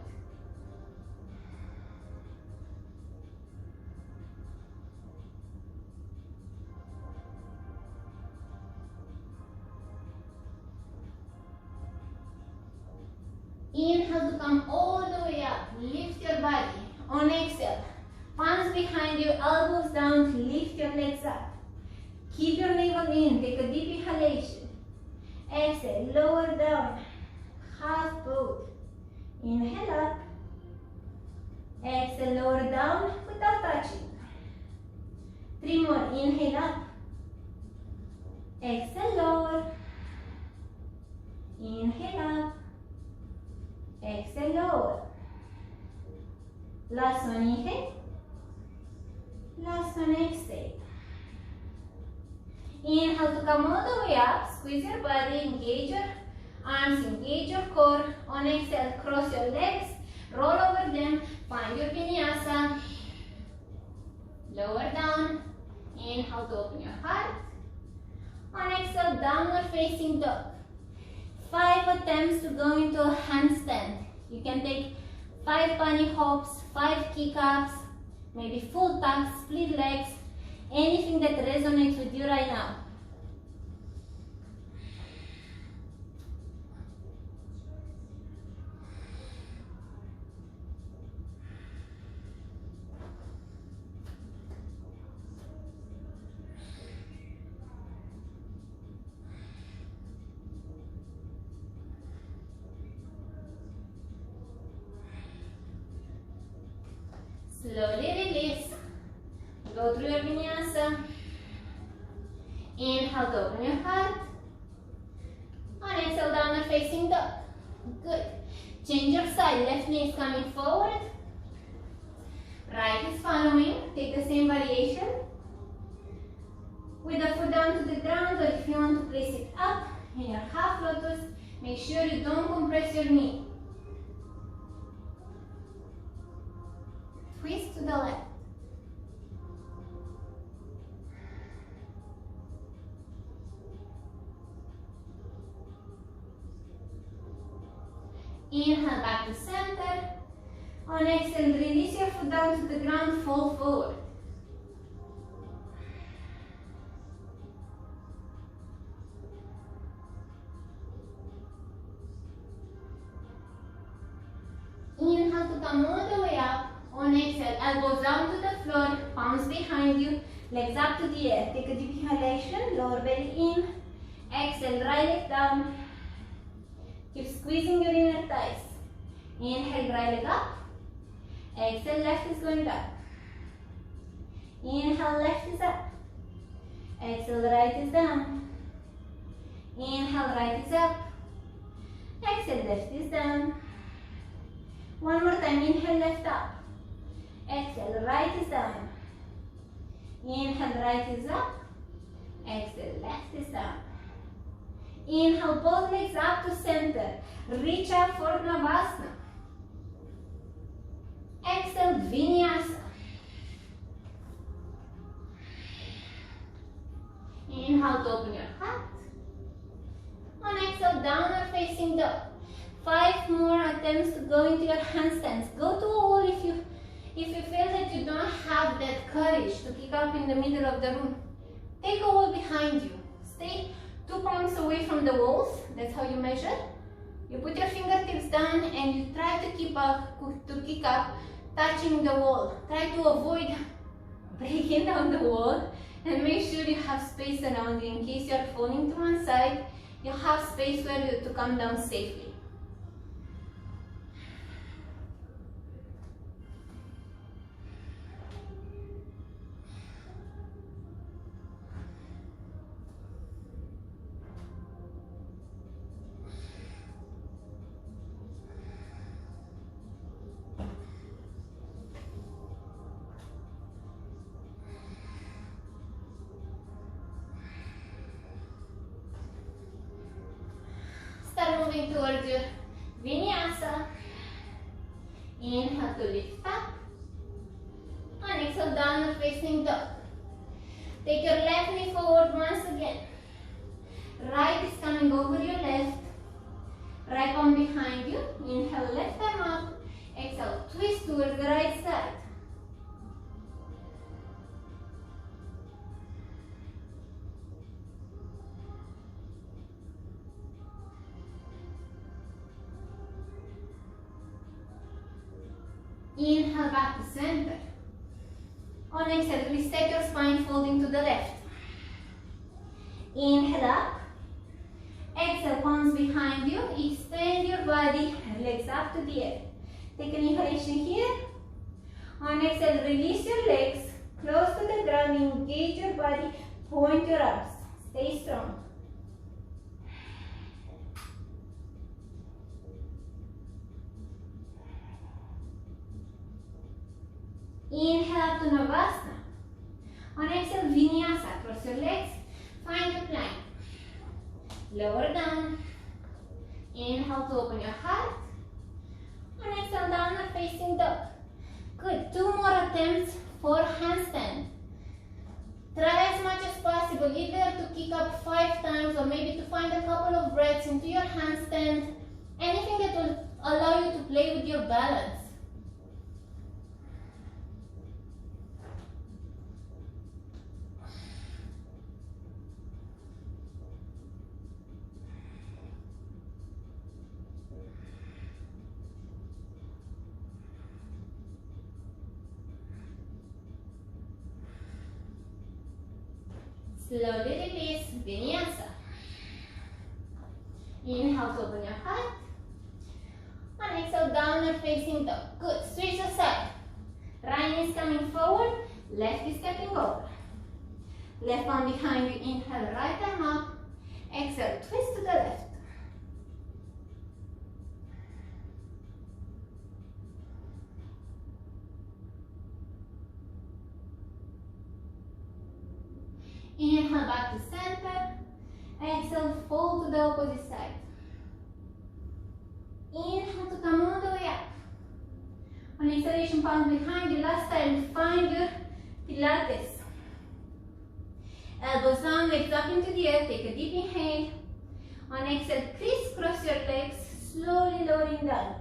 Inhale to come all the way up, lift your body. On exhale, palms behind you, elbows down, lift your legs up. Keep your navel in. Take a deep inhalation. Exhale, lower down. Half boat. Inhale up. Exhale, lower down without touching. 3 more. Inhale up. Exhale, lower. Inhale up. Exhale, lower. Last one, inhale. Last one, exhale. Inhale to come all the way up. Squeeze your body, engage your arms, engage your core. On exhale, cross your legs, roll over them, find your vinyasa. Lower down. Inhale to open your heart. On exhale, downward facing dog. 5 attempts to go into a handstand. You can take 5 bunny hops, 5 kick-ups, maybe full tucks, split legs, anything that resonates with you right now. Slowly release. Go through your vinyasa. Inhale to open your heart. On exhale, downward facing dog. Good. Change your side. Left knee is coming forward. Right is following. Take the same variation. With the foot down to the ground, or if you want to place it up in your half lotus, make sure you don't compress your knee. Twist to the left. Inhale back to center. On exhale, release your foot down to the ground, fall forward. Inhale to come all the way up. On exhale, elbows down to the floor, palms behind you, legs up to the air. Take a deep inhalation, lower belly in. Exhale, right leg down. Keep squeezing your inner thighs. Inhale, right leg up. Exhale, left is going down. Inhale, left is up. Exhale, right is down. Inhale, right is up. Exhale, left is down. One more time, inhale, left up. Exhale, right is down. Inhale, right is up. Exhale, left is down. Inhale, both legs up to center. Reach up for Navasana. Exhale, Vinyasa. Inhale to open your heart. On exhale, downward facing dog. 5 more attempts to go into your handstands. Go to a wall if you feel that you don't have that courage to kick up in the middle of the room. Take a wall behind you. Stay 2 palms away from the walls. That's how you measure. You put your fingertips down and you try to kick up, touching the wall. Try to avoid breaking down the wall and make sure you have space around you in case you are falling to one side. You have space to come down safely. Start moving towards your Vinyasa. Inhale to lift up. And exhale, downward facing dog. Take your left knee forward once again. Right is coming over your left. Right palm behind you. Inhale, left arm up. Exhale, twist towards the right side. Inhale back to center. On exhale, reset your spine, folding to the left. Inhale up. Exhale, palms behind you. Extend your body, legs up to the air. Take an inhalation here. On exhale, release your legs. Close to the ground, engage your body, point your arms. Stay strong. Inhale up to Navasana. On exhale, Vinyasa. Cross your legs, find the plank. Lower down. Inhale to open your heart. On exhale, downward facing dog. Good. 2 more attempts for handstand. Try as much as possible either to kick up 5 times or maybe to find a couple of breaths into your handstand. Anything that will allow you to play with your balance. Slowly release, Vinyasa. Inhale to open your heart. On exhale, downward facing dog. Good. Switch the side. Right knee is coming forward, left is stepping over. Left arm behind you, inhale, right arm up. Exhale, twist to the left. Inhale back to center. Exhale, fold to the opposite side. Inhale to come all the way up. On exhalation, palms behind you. Last time, find your Pilates. Elbows down, legs up into the air. Take a deep inhale. On exhale, crisscross your legs, slowly lowering down.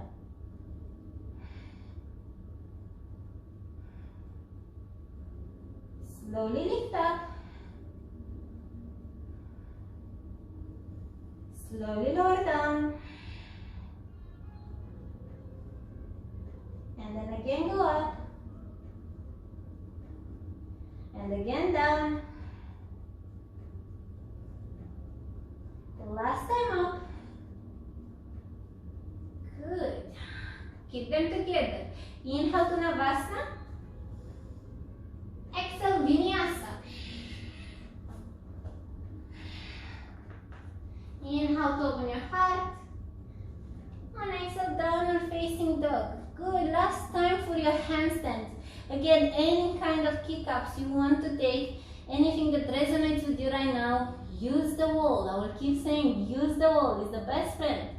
Slowly lift up. Slowly lower down. And then again go up. And again down. The last time up. Good. Keep them together. Inhale to Navasana. Exhale, Vinyasa. Inhale to open your heart. And exhale, downward facing dog. Good. Last time for your handstands. Again, any kind of kick-ups you want to take, anything that resonates with you right now, use the wall. I will keep saying, use the wall. It's the best friend.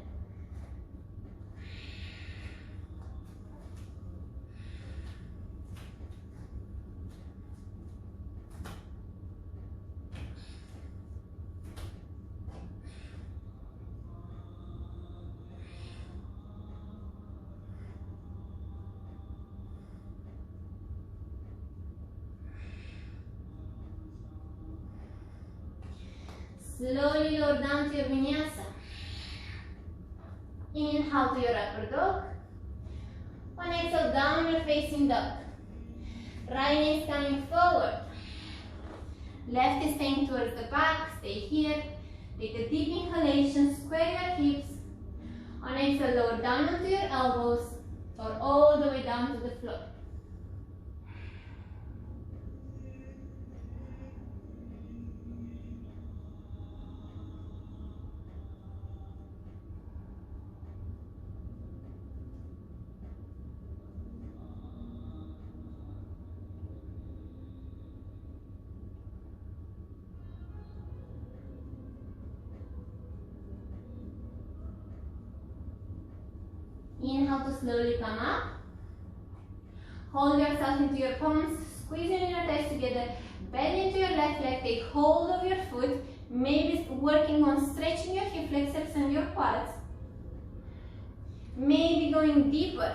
Slowly lower down to your Vinyasa. Inhale to your upper dog. On exhale, downward facing dog. Right knee is coming forward. Left is staying towards the back. Stay here. Take a deep inhalation. Square your hips. On exhale, lower down onto your elbows or all the way down to the floor. Inhale to slowly come up. Hold yourself into your palms, squeezing your thighs together. Bend into your left leg, take hold of your foot. Maybe working on stretching your hip flexors and your quads. Maybe going deeper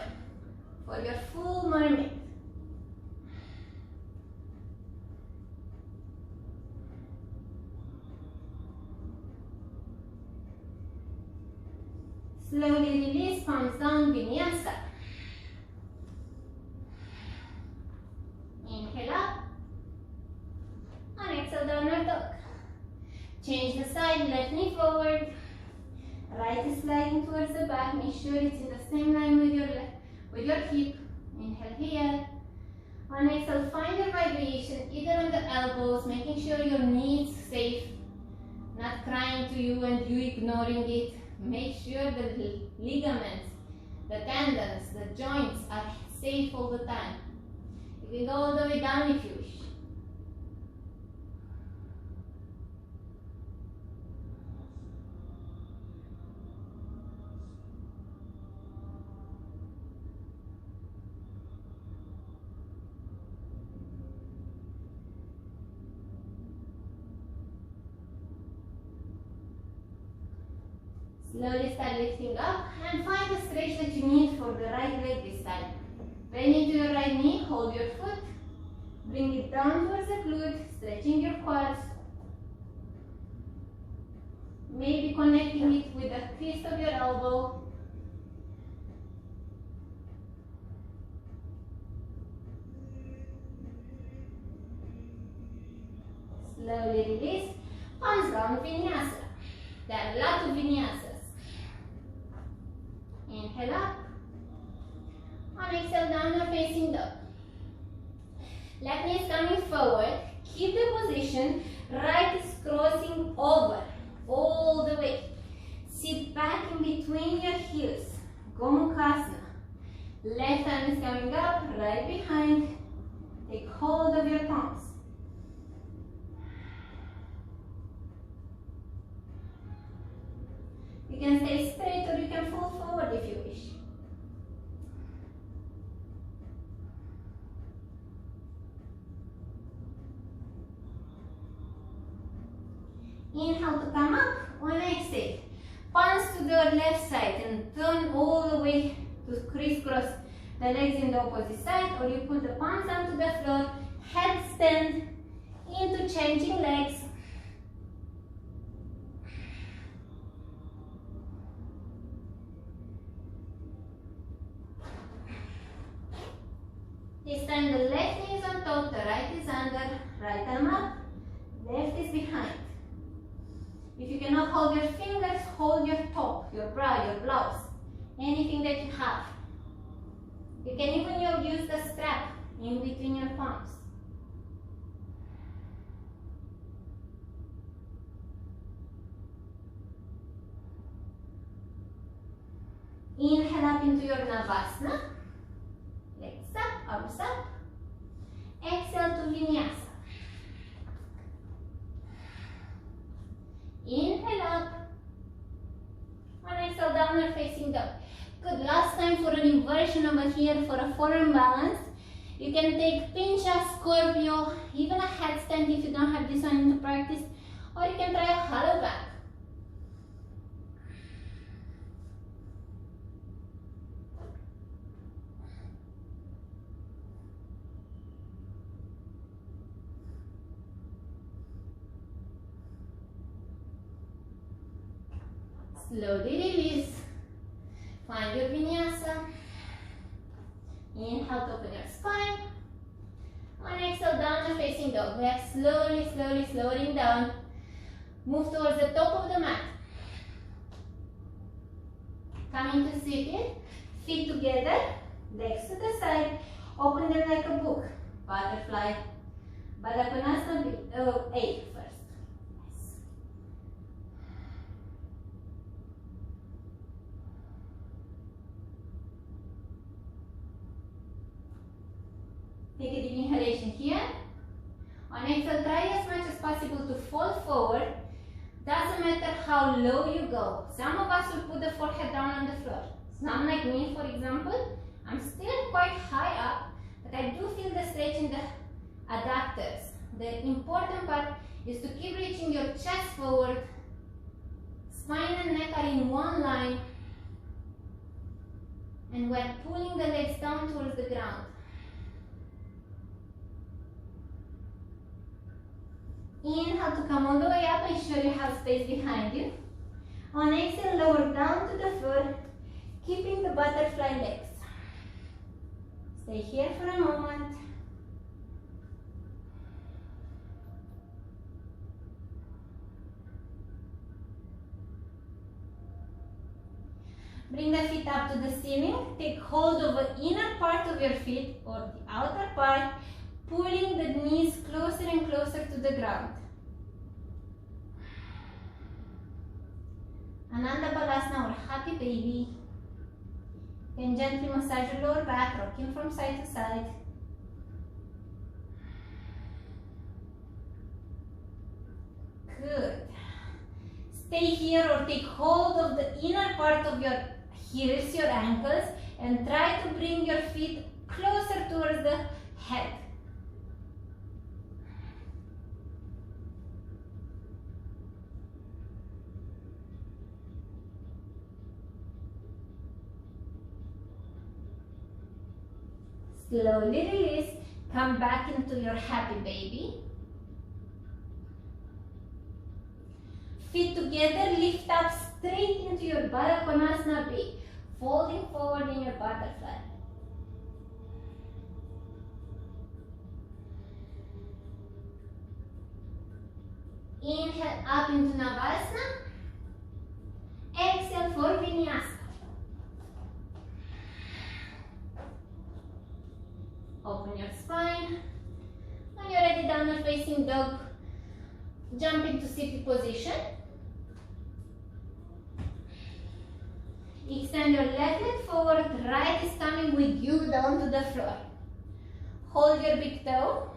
for your full mermaid. Slowly release, palms down, Vinyasa. Inhale up. And exhale, downward dog. Change side, left knee forward. Right is sliding towards the back. Make sure it's in the same line with your left, with your hip. Inhale here. On exhale, find your vibration either on the elbows, making sure your knee is safe, not crying to you and you ignoring it. Make sure the ligaments, the tendons, the joints are safe all the time. You can go all the way down if you wish. Slowly start lifting up and find the stretch that you need for the right leg this time. Bend into your right knee, hold your foot, bring it down towards the glute, stretching your quads. Maybe connecting it with the crease of your elbow. Slowly release, palms down, vinyasa. There are a lot of vinyasas. Inhale up. On exhale, downward facing dog. Left knee is coming forward. Keep the position. Right is crossing over all the way. Sit back in between your heels. Gomukhasana. Left hand is coming up, right behind. Take hold of your palms. You can stay straight or you can fall forward if you wish. Inhale to come up. On exhale, palms to the left side and turn all the way to crisscross the legs in the opposite side, or you put the palms onto the floor, headstand into changing legs. This time the left knee is on top, the right is under, right arm up, left is behind. If you cannot hold your fingers, hold your top, your bra, your blouse, anything that you have. You can even use the strap in between your palms. Inhale up into your Navasana. Legs up, arms up. Exhale to Vinyasa. Inhale up. On exhale, downward facing dog. Good. Last time for an inversion over here for a forearm balance. You can take Pincha, Scorpio, even a headstand if you don't have this one into practice, or you can try a hollow back. Slowly release. Find your vinyasa. Inhale to open your spine. On exhale, downward facing dog. We are slowly, slowly, slowing down. Move towards the top of the mat. Coming to sitting. Feet together. Legs to the side. Open them like a book. Butterfly. Baddha Konasana 8 first. Take a deep inhalation here. On exhale, try as much as possible to fall forward. Doesn't matter how low you go. Some of us will put the forehead down on the floor. Some like me, for example, I'm still quite high up, but I do feel the stretch in the adductors. The important part is to keep reaching your chest forward. Spine and neck are in one line. And we're pulling the legs down towards the ground. Inhale to come all the way up and sure you have space behind you. On exhale, lower down to the floor, keeping the butterfly legs. Stay here for a moment. Bring the feet up to the ceiling. Take hold of the inner part of your feet or the outer part, pulling the knees closer and closer to the ground. Ananda Balasana or Happy Baby. You can gently massage your lower back, rocking from side to side. Good. Stay here or take hold of the inner part of your heels, your ankles, and try to bring your feet closer towards the head. Slowly release, come back into your Happy Baby. Feet together, lift up straight into your Baddha Konasana B, folding forward in your butterfly. Inhale up into Navasana. Exhale for Vinyasa. Open your spine. When you're ready, downward facing dog, jump into seated position. Extend your left leg forward, right is coming with you down to the floor. Hold your big toe,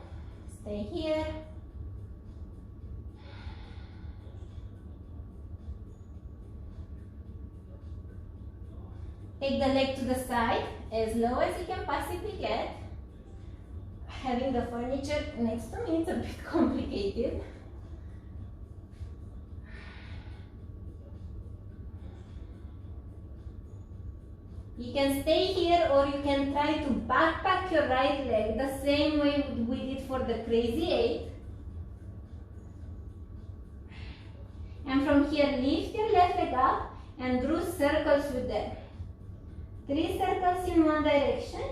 stay here. Take the leg to the side, as low as you can possibly get. Having the furniture next to me, it's a bit complicated. You can stay here or you can try to backpack your right leg the same way we did for the Crazy 8. And from here, lift your left leg up and draw circles with them. 3 circles in one direction,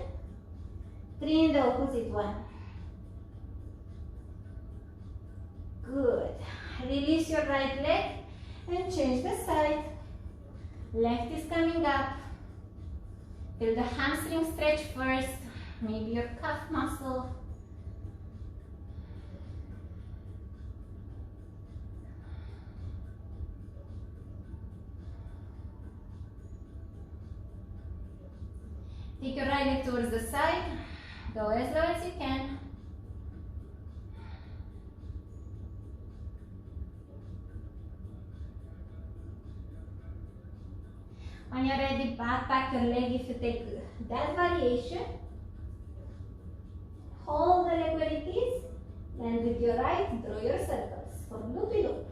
3 in the opposite one. Good. Release your right leg and change the side. Left is coming up. Feel the hamstring stretch first, maybe your calf muscle. Take your right leg towards the side, go as low as you can. When you're ready, backpack your leg if you take that variation. Hold the leg where it is, and with your right, draw your circles for loopy loop.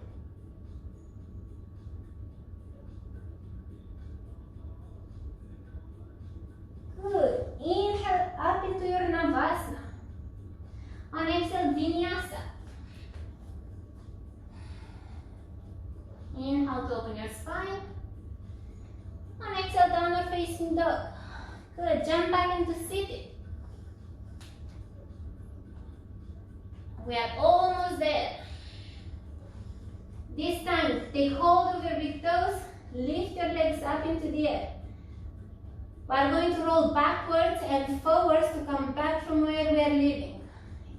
Good. Inhale up into your Navasana. On exhale, Vinyasa. Inhale to open your spine. On exhale, downward facing dog. Good. Jump back into seated. We are almost there. This time, take hold of your big toes. Lift your legs up into the air. We are going to roll backwards and forwards to come back from where we are leaving.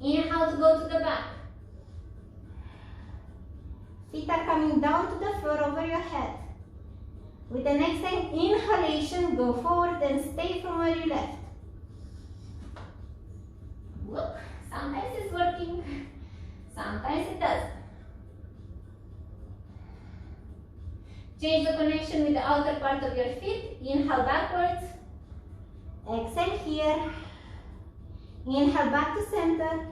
Inhale to go to the back. Feet are coming down to the floor over your head. With the next inhalation, go forward and stay from where you left. Whoop. Sometimes it's working, sometimes it doesn't. Change the connection with the outer part of your feet. Inhale backwards. Exhale here. Inhale back to center.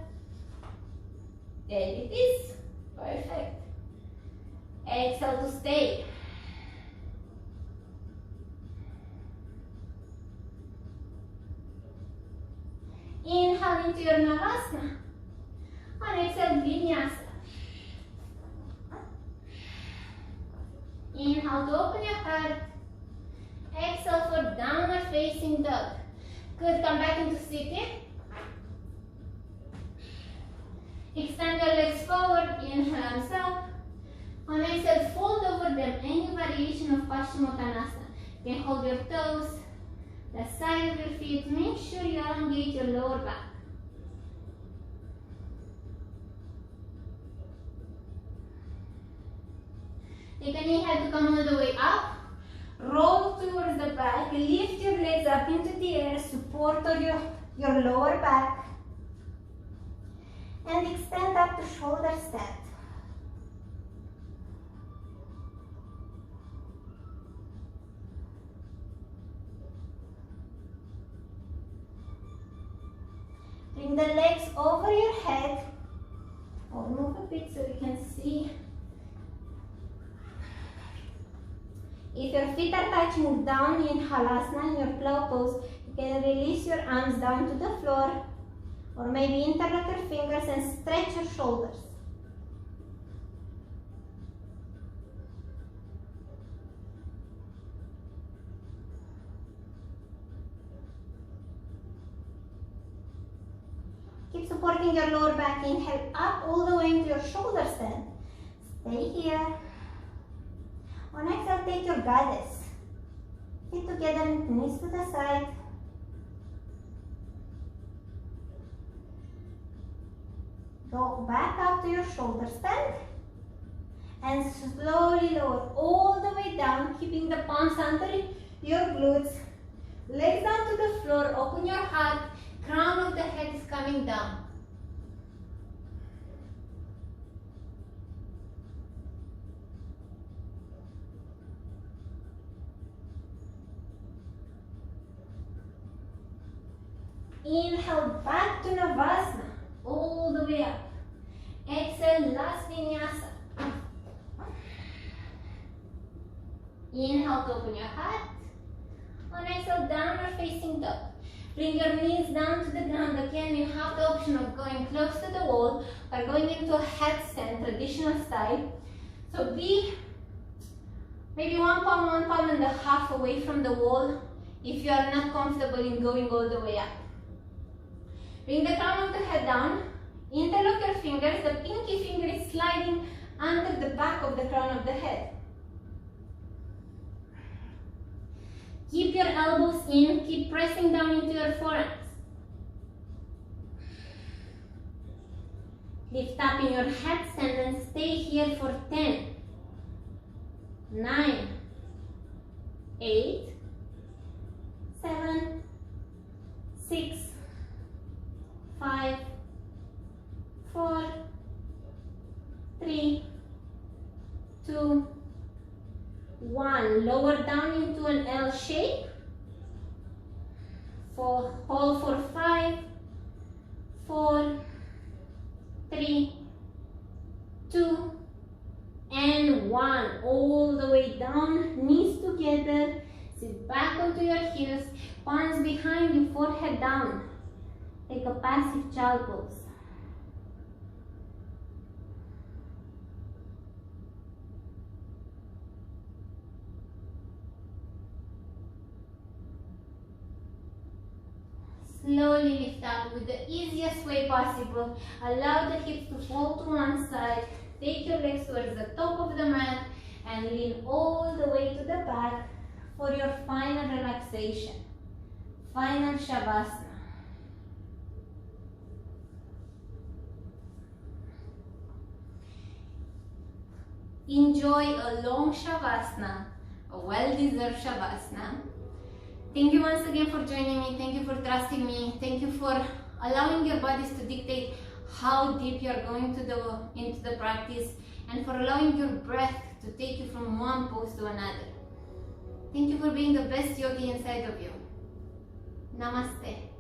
There it is. Perfect. Exhale to stay. Inhale into your Navasana. On exhale, Vinyasa. Inhale to open your heart. Exhale for downward facing dog. Good, come back into seated. Extend your legs forward, inhale arms up. On exhale, fold over them, any variation of Paschimottanasana. You can hold your toes, the side of your feet. Make sure you elongate your lower back. Take an inhale to come all the way up. Roll towards the back. Lift your legs up into the air. Support on your lower back. And extend up to shoulder stand. Bring the legs over your head. Or move a bit so you can see. If your feet are touching down in Halasana, in your plow pose, you can release your arms down to the floor, or maybe interlock your fingers and stretch your shoulders. Keep supporting your lower back. Inhale up all the way into your shoulder stand. Stay here. On exhale, take your goddess. Feet together, knees to the side. Go back up to your shoulder stand. And slowly lower all the way down, keeping the palms under your glutes. Legs down to the floor, open your heart. Crown of the head is coming down. Inhale back to Navasana, all the way up. Exhale, last vinyasa. Inhale to open your heart. On exhale, downward facing dog. Bring your knees down to the ground. Again, you have the option of going close to the wall or going into a headstand, traditional style. So be maybe one palm and a half away from the wall if you are not comfortable in going all the way up. Bring the crown of the head down. Interlock your fingers. The pinky finger is sliding under the back of the crown of the head. Keep your elbows in. Keep pressing down into your forearms. Lift up in your headstand and stay here for 10, 9, 8, 7, 6, 5, 4, 3, 2, 1. Lower down into an L shape. Hold for 5, 4, 3, 2, and 1. All the way down, knees together. Sit back onto your heels, palms behind you, forehead down. Take a passive child pose. Slowly lift up with the easiest way possible. Allow the hips to fall to one side. Take your legs towards the top of the mat and lean all the way to the back for your final relaxation. Final Shavasana. Enjoy a long Shavasana, a well-deserved Shavasana. Thank you once again for joining me. Thank you for trusting me. Thank you for allowing your bodies to dictate how deep you are going into the practice, and for allowing your breath to take you from one pose to another. Thank you for being the best yogi inside of you. Namaste.